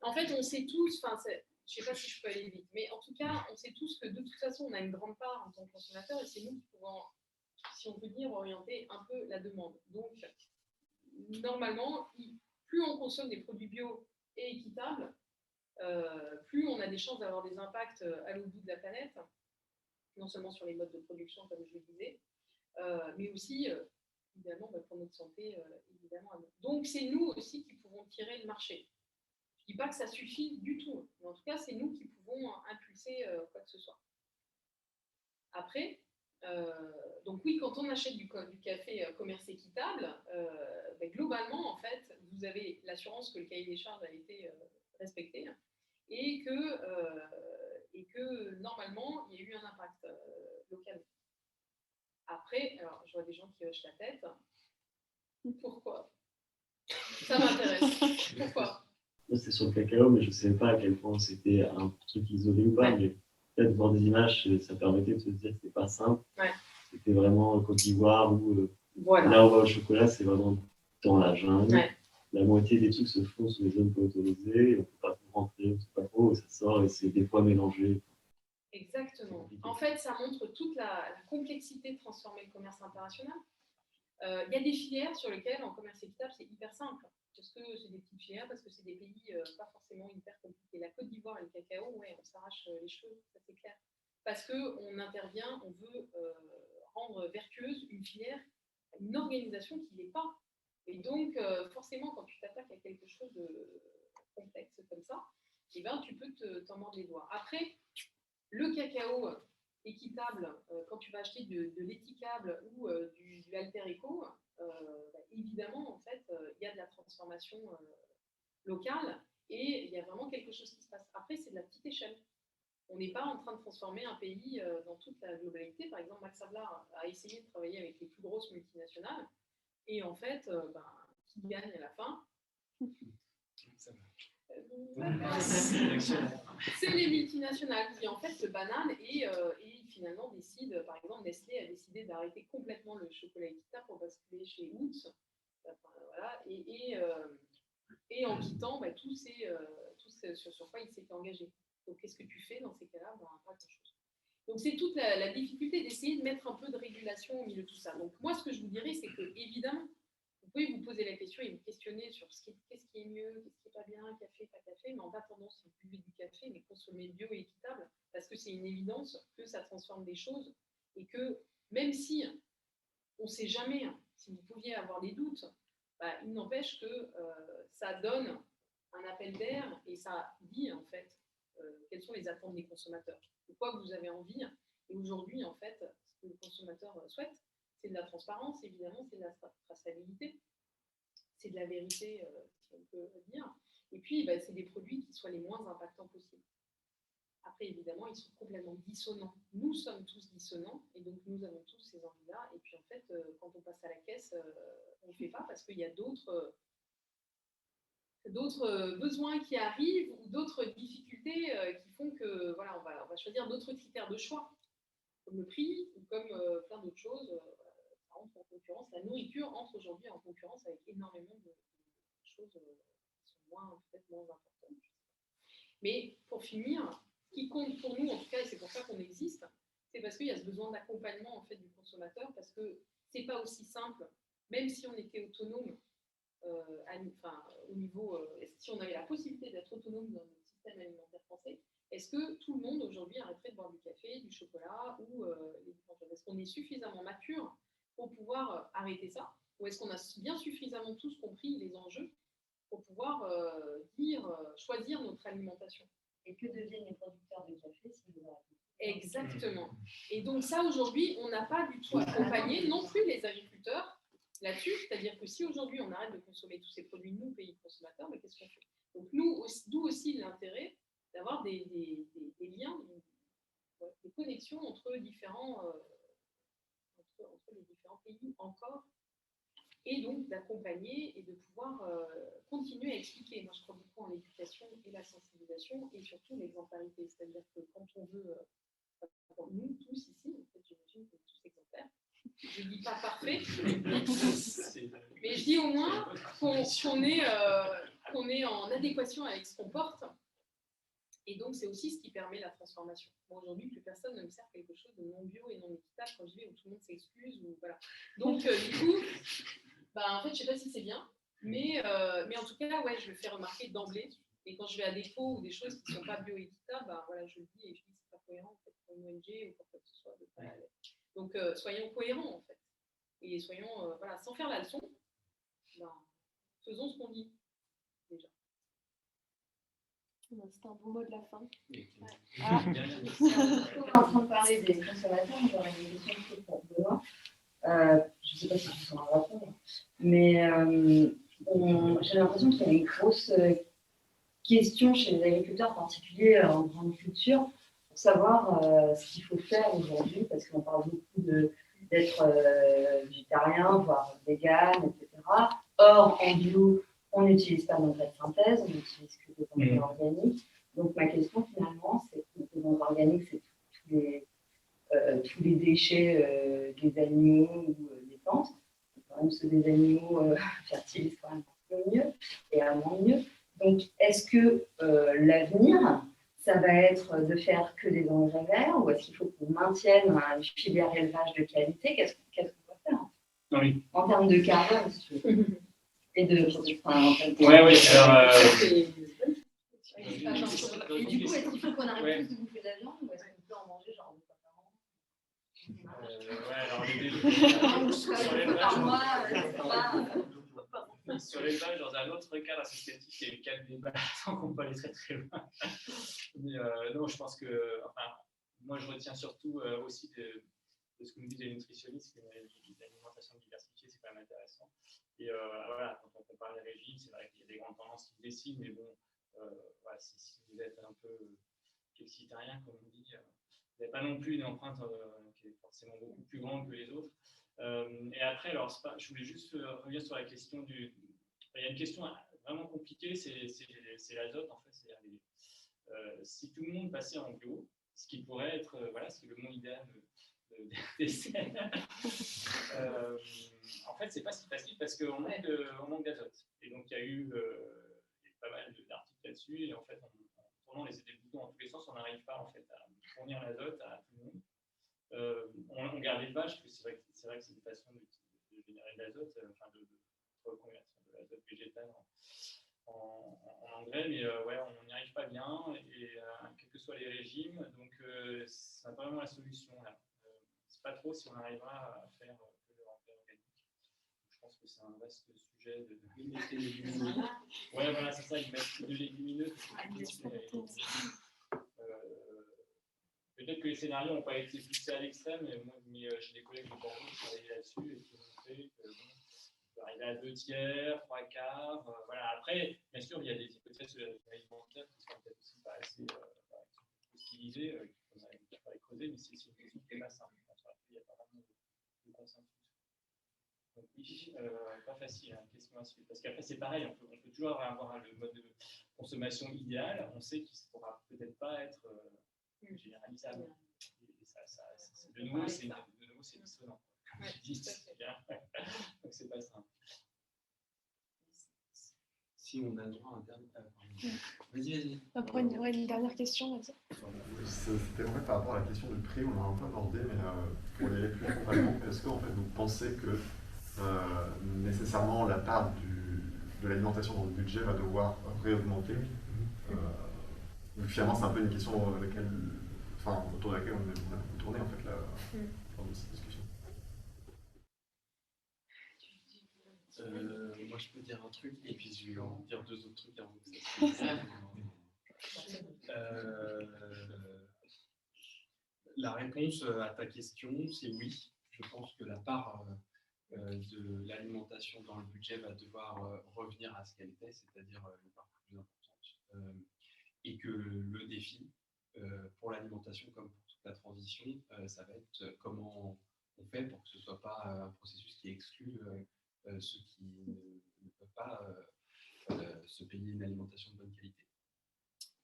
en fait, on sait tous, je ne sais pas si je peux aller vite, mais en tout cas, on sait tous que de toute façon, on a une grande part en tant que consommateur et c'est nous qui pouvons, si on peut dire, orienter un peu la demande. Donc, normalement, plus on consomme des produits bio et équitables, plus on a des chances d'avoir des impacts à l'autre bout de la planète, non seulement sur les modes de production, comme je le disais, mais aussi, évidemment, pour notre santé, évidemment. Donc, c'est nous aussi qui pouvons tirer le marché. Je ne dis pas que ça suffit du tout, mais en tout cas, c'est nous qui pouvons impulser quoi que ce soit. Après, donc oui, quand on achète du café commerce équitable, globalement, en fait, vous avez l'assurance que le cahier des charges a été respecté et que normalement, il y a eu un impact local. Après, alors, je vois des gens qui hochent la tête. Pourquoi? Ça m'intéresse. Pourquoi? C'est sur le cacao, mais je ne savais pas à quel point c'était un truc isolé ou pas. Ouais. Mais peut-être voir des images, ça permettait de se dire que c'était pas simple. Ouais. C'était vraiment Côte d'Ivoire ou voilà. Là où on va au chocolat, c'est vraiment dans la jungle. Ouais. La moitié des trucs se font sur les zones pas autorisées. On ne peut pas tout rentrer, on ne sait pas trop, et ça sort et c'est des fois mélangé. Exactement. En fait, ça montre toute la complexité de transformer le commerce international. Il y a des filières sur lesquelles, en commerce équitable, c'est hyper simple. Parce que c'est des petites filières, parce que c'est des pays pas forcément hyper compliqués. La Côte d'Ivoire et le cacao, ouais, on s'arrache les cheveux, ça c'est clair. Parce qu'on intervient, on veut rendre vertueuse une filière, une organisation qui n'est pas. Et donc, forcément, quand tu t'attaques à quelque chose de complexe comme ça, eh ben, tu peux t'en mordre les doigts. Après, le cacao équitable, quand tu vas acheter de l'éthicable ou du alter eco, évidemment, en fait, il y a de la transformation locale et il y a vraiment quelque chose qui se passe. Après, c'est de la petite échelle. On n'est pas en train de transformer un pays dans toute la globalité. Par exemple, Max Havelaar a essayé de travailler avec les plus grosses multinationales et en fait, qui gagne à la fin? C'est les multinationales qui en fait se bananent et finalement décident, par exemple Nestlé a décidé d'arrêter complètement le chocolat équitable pour basculer chez Hoots, voilà, et en quittant tout ce sur quoi il s'était engagé. Donc qu'est-ce que tu fais dans ces cas-là? Pas grand-chose. Donc c'est toute la difficulté d'essayer de mettre un peu de régulation au milieu de tout ça. Donc moi ce que je vous dirais c'est que évidemment vous pouvez vous poser la question et vous questionner sur qu'est-ce qui est mieux, qu'est-ce qui n'est pas bien, café, pas café, mais en attendant, si vous buvez du café, mais consommez bio et équitable, parce que c'est une évidence que ça transforme des choses et que même si on ne sait jamais, si vous pouviez avoir des doutes, il n'empêche que ça donne un appel d'air et ça dit en fait quelles sont les attentes des consommateurs, de quoi vous avez envie. Et aujourd'hui, en fait, ce que le consommateur souhaite, c'est de la transparence, évidemment, c'est de la traçabilité, c'est de la vérité, si on peut dire. Et puis, c'est des produits qui soient les moins impactants possibles. Après, évidemment, ils sont complètement dissonants. Nous sommes tous dissonants, et donc nous avons tous ces envies-là. Et puis, en fait, quand on passe à la caisse, on ne le fait pas parce qu'il y a d'autres besoins qui arrivent ou d'autres difficultés qui font que, voilà, on va choisir d'autres critères de choix, comme le prix ou comme plein d'autres choses. Ça entre en concurrence. La nourriture entre aujourd'hui en concurrence avec énormément de choses qui sont peut-être moins importantes. Mais pour finir, ce qui compte pour nous, en tout cas, et c'est pour ça qu'on existe, c'est parce qu'il y a ce besoin d'accompagnement en fait, du consommateur, parce que ce n'est pas aussi simple, même si on était autonome, au niveau, si on avait la possibilité d'être autonome dans notre système alimentaire français, est-ce que tout le monde aujourd'hui arrêterait de boire du café, du chocolat ou est-ce qu'on est suffisamment mature pour pouvoir arrêter ça? Ou est-ce qu'on a bien suffisamment tous compris les enjeux pour pouvoir choisir notre alimentation? Et que deviennent les producteurs de café si vous arrêtez? Exactement. Et donc ça, aujourd'hui, on n'a pas du tout accompagné non plus les agriculteurs là-dessus. C'est-à-dire que si aujourd'hui, on arrête de consommer tous ces produits, nous, pays consommateurs, mais qu'est-ce qu'on fait? Donc nous, d'où aussi l'intérêt d'avoir des liens, des connexions entre les différents pays encore, et donc d'accompagner et de pouvoir continuer à expliquer. Moi, je crois beaucoup en l'éducation et la sensibilisation, et surtout l'exemplarité. C'est-à-dire que quand on veut, nous tous ici, en fait, j'imagine que tous exemplaires, je ne dis pas parfait, mais je dis au moins qu'on est en adéquation avec ce qu'on porte. Et donc, c'est aussi ce qui permet la transformation. Bon, aujourd'hui, plus personne ne me sert quelque chose de non bio et non équitable quand je vais où tout le monde s'excuse. Voilà. Donc, du coup, en fait, je ne sais pas si c'est bien, mais en tout cas, ouais, je le fais remarquer d'emblée. Et quand je vais à des pots ou des choses qui ne sont pas bio-équitables, voilà, je le dis et je dis que ce n'est pas cohérent en fait, pour une ONG ou pour quoi que ce soit. Donc, soyons cohérents, en fait. Et soyons, sans faire la leçon, faisons ce qu'on dit, déjà. C'est un bon mot de la fin. On est en train de parler des consommateurs, j'aurais une question pour Benoît. Je ne sais pas si tu sauras répondre, mais j'ai l'impression qu'il y a une grosse question chez les agriculteurs, en particulier en grande culture, pour savoir ce qu'il faut faire aujourd'hui, parce qu'on parle beaucoup d'être végétarien, voire vegan, etc. Or, en bio, on n'utilise pas d'engrais de synthèse, on n'utilise que des engrais organiques. Donc, ma question, finalement, c'est que les engrais organiques, c'est tous les déchets des animaux ou des plantes. Quand même, ceux des animaux fertilisent quand même un peu mieux et à moins mieux. Donc, est-ce que l'avenir, ça va être de faire que des engrais verts, ou est-ce qu'il faut qu'on maintienne une filière élevage de qualité? Qu'est-ce qu'on va faire? Oui. En termes de carrière, si tu veux. Et de. Enfin, en termes de... Ouais, Et du coup, est-ce qu'il faut qu'on arrête tous de bouffer de la viande ou est-ce qu'on peut en manger genre une fois par an? Alors sur l'élevage, dans un autre cadre associatif, il y a eu 4 débats, donc on peut aller très très loin. Mais non, je pense que, enfin, moi je retiens surtout aussi de ce que nous disent les nutritionnistes, que l'alimentation diversifiée, c'est quand même intéressant. Et voilà, quand on compare les régimes, c'est vrai qu'il y a des grandes tendances qui se dessinent, mais bon, voilà, si vous êtes un peu flexitarien, comme on dit, vous n'avez pas non plus une empreinte qui est forcément beaucoup plus grande que les autres. Et après, alors, je voulais juste revenir sur la question du. Il y a une question vraiment compliquée, c'est l'azote, en fait. C'est-à-dire si tout le monde passait en bio, ce qui pourrait être, voilà, c'est le monde idéal d'essai. En fait, c'est pas si facile parce qu'on manque d'azote. Et donc, il y a eu pas mal d'articles là-dessus. Et en fait, en tournant les boutons dans tous les sens, on n'arrive pas en fait, à fournir l'azote à tout le monde. On garde les vaches, parce que c'est vrai que c'est une façon de générer de l'azote, enfin de reconvertir de l'azote végétal en engrais, mais ouais, on n'y arrive pas bien, et quels que soient les régimes, donc c'est pas vraiment la solution là. C'est pas trop si on arrivera à faire de l'engrais organique. Je pense que c'est un vaste sujet de légumineux. Ouais, voilà, c'est ça, ils mettent de légumineux. Peut-être que les scénarios n'ont pas été poussés à l'extrême, mais j'ai des collègues de Bordeaux qui travaillent là-dessus et qui ont montré qu'on peut arriver à 2/3, 3/4. Voilà. Après, bien sûr, il y a des hypothèses alimentaires qui sont peut-être aussi pas assez hostilisées, qu'il faudrait les creuser, mais c'est une question qui n'est pas simple. Il n'y a pas vraiment de consensus. Donc oui, pas facile, hein, question à suivre. Parce qu'après, c'est pareil, on peut toujours avoir le mode de consommation idéal. On sait qu'il ne pourra peut-être pas être généralisable. Et ça, de nouveau, c'est dissonant. Donc, c'est pas simple. Si on a le droit à un dernier. Vas-y. Après, une dernière question, vas-y. C'était vrai par rapport à la question du prix, on a un peu abordé, mais pour les plus concrètement, est-ce que en fait, vous pensez que nécessairement la part de l'alimentation dans le budget va devoir réaugmenter finalement, c'est un peu une question autour de laquelle on a beaucoup tourné en fait là, dans cette discussion. Moi, je peux dire un truc et puis je vais en dire 2 autres trucs avant que ça se La réponse à ta question, c'est oui. Je pense que la part de l'alimentation dans le budget va devoir revenir à ce qu'elle était, c'est-à-dire une part plus importante. Et que le défi pour l'alimentation, comme pour toute la transition, ça va être comment on fait pour que ce ne soit pas un processus qui exclut ceux qui ne peuvent pas se payer une alimentation de bonne qualité.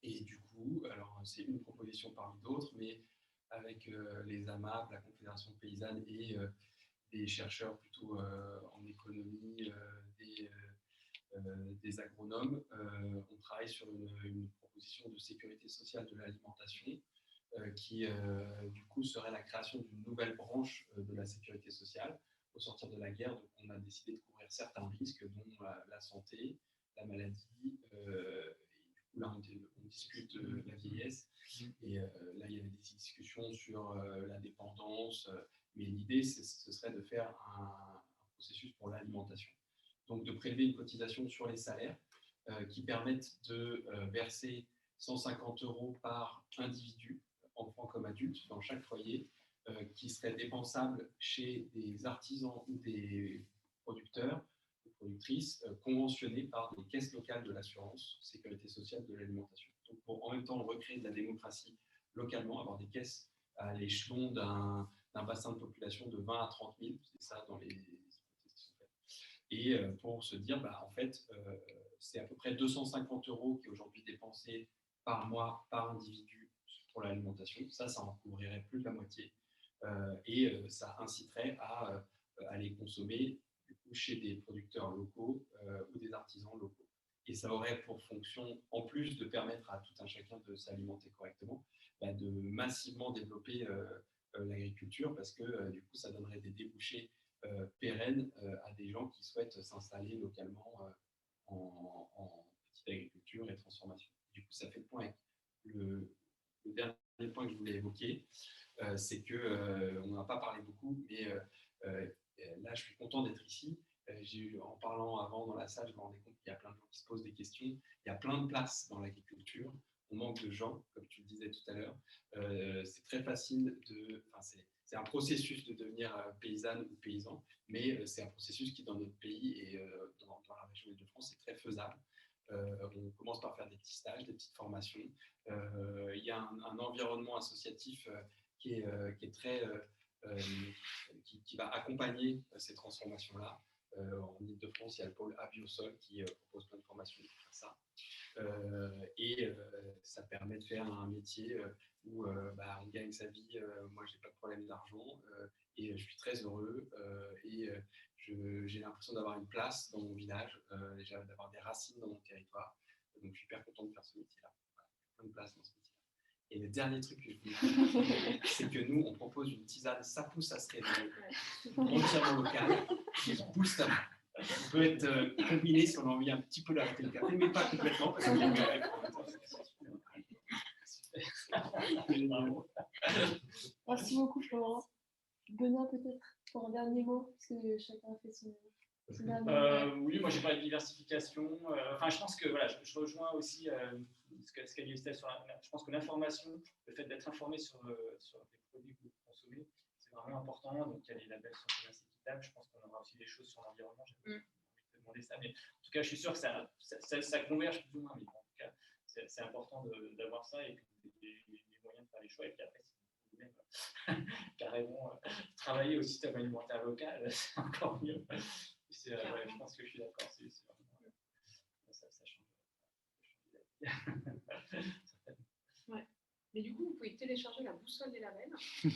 Et du coup, alors c'est une proposition parmi d'autres, mais avec les AMAP, la Confédération paysanne et des chercheurs plutôt en économie, des agronomes, on travaille sur une proposition de sécurité sociale de l'alimentation qui, du coup, serait la création d'une nouvelle branche de la sécurité sociale au sortir de la guerre. Donc, on a décidé de couvrir certains risques, dont la santé, la maladie. Et du coup, là, on discute de la vieillesse. Et là, il y avait des discussions sur la dépendance. Mais l'idée, ce serait de faire un processus pour l'alimentation. Donc, de prélever une cotisation sur les salaires qui permettent de verser 150 € par individu, enfant comme adulte, dans chaque foyer, qui serait dépensable chez des artisans ou des producteurs ou productrices conventionnés par des caisses locales de l'assurance sécurité sociale de l'alimentation. Donc, pour en même temps recréer de la démocratie localement, avoir des caisses à l'échelon d'un bassin de population de 20 à 30 000, c'est ça dans les hypothèses qui sont faites. Et pour se dire, en fait, c'est à peu près 250 € qui est aujourd'hui dépensé par mois, par individu pour l'alimentation. Ça en couvrirait plus de la moitié. Et ça inciterait à aller consommer du coup, chez des producteurs locaux ou des artisans locaux. Et ça aurait pour fonction, en plus de permettre à tout un chacun de s'alimenter correctement, de massivement développer l'agriculture, parce que du coup, ça donnerait des débouchés pérenne à des gens qui souhaitent s'installer localement en petite agriculture et transformation. Du coup, ça fait le point avec le dernier point que je voulais évoquer, c'est qu'on n'en a pas parlé beaucoup, mais là, je suis content d'être ici. En parlant avant dans la salle, je me rendais compte qu'il y a plein de gens qui se posent des questions. Il y a plein de places dans l'agriculture. On manque de gens, comme tu le disais tout à l'heure. C'est très facile c'est un processus de devenir paysanne ou paysan, mais c'est un processus qui, dans notre pays et dans la région d'Île-de-France, est très faisable. On commence par faire des petits stages, des petites formations. Il y a un environnement associatif qui est très... qui va accompagner ces transformations-là. En Île-de-France, il y a le pôle Abiosol qui propose plein de formations pour faire ça. Ça permet de faire un métier où on gagne sa vie. Moi, je n'ai pas de problème d'argent et je suis très heureux. J'ai l'impression d'avoir une place dans mon village, d'avoir des racines dans mon territoire. Donc, je suis hyper content de faire ce métier-là. Voilà, plein de place dans ce métier. Et le dernier truc que je voulais dire, c'est que nous, on propose une tisane, ça pousse à se réveiller, entièrement locale, qui booste à main. Ça peut être combiné si on a envie un petit peu d'arrêter le café, mais pas complètement, parce qu'il y a Merci beaucoup, Florent. Benoît, peut-être, pour un dernier mot, parce que chacun a fait son dernier mot. Oui, moi, j'ai parlé de diversification. Je pense que voilà, je rejoins aussi ce qu'a dit Estelle sur je pense que l'information, le fait d'être informé sur les produits que vous consommez, c'est vraiment important. Donc, il y a les labels sur le commerce équitable. Je pense qu'on aura aussi des choses sur l'environnement. J'ai envie de demander ça. Mais en tout cas, je suis sûr que ça converge plus ou moins. Mais en tout cas, c'est important d'avoir ça et les moyens de faire les choix. Et puis après, si vous même carrément travailler au système alimentaire local, c'est encore mieux. Je pense que je suis d'accord. C'est vraiment, ça change. Ouais. Mais du coup, vous pouvez télécharger la boussole des labels. Il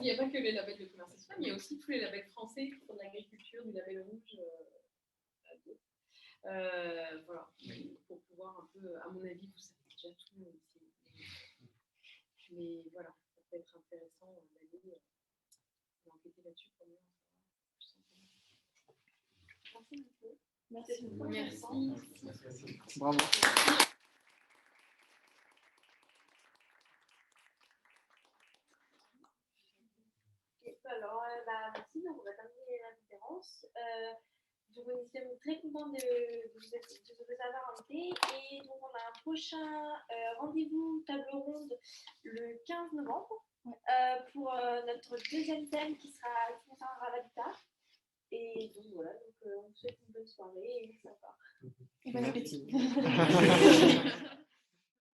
n'y a pas que les labels de commerce extérieur, mais il y a aussi tous les labels français pour l'agriculture, du label rouge. Voilà, pour pouvoir un peu, à mon avis, vous savez déjà tout. Mais voilà, ça peut être intéressant d'aller enquêter là-dessus pour mieux en savoir. Merci beaucoup. Merci. Bravo. Alors, merci, on va terminer la conférence. Nous sommes très contents de vous avoir invités. Et donc, on a un prochain rendez-vous table ronde le 15 novembre pour notre deuxième thème qui concernera l'habitat. Et donc voilà, on vous souhaite une bonne soirée et sympa. Et bon appétit.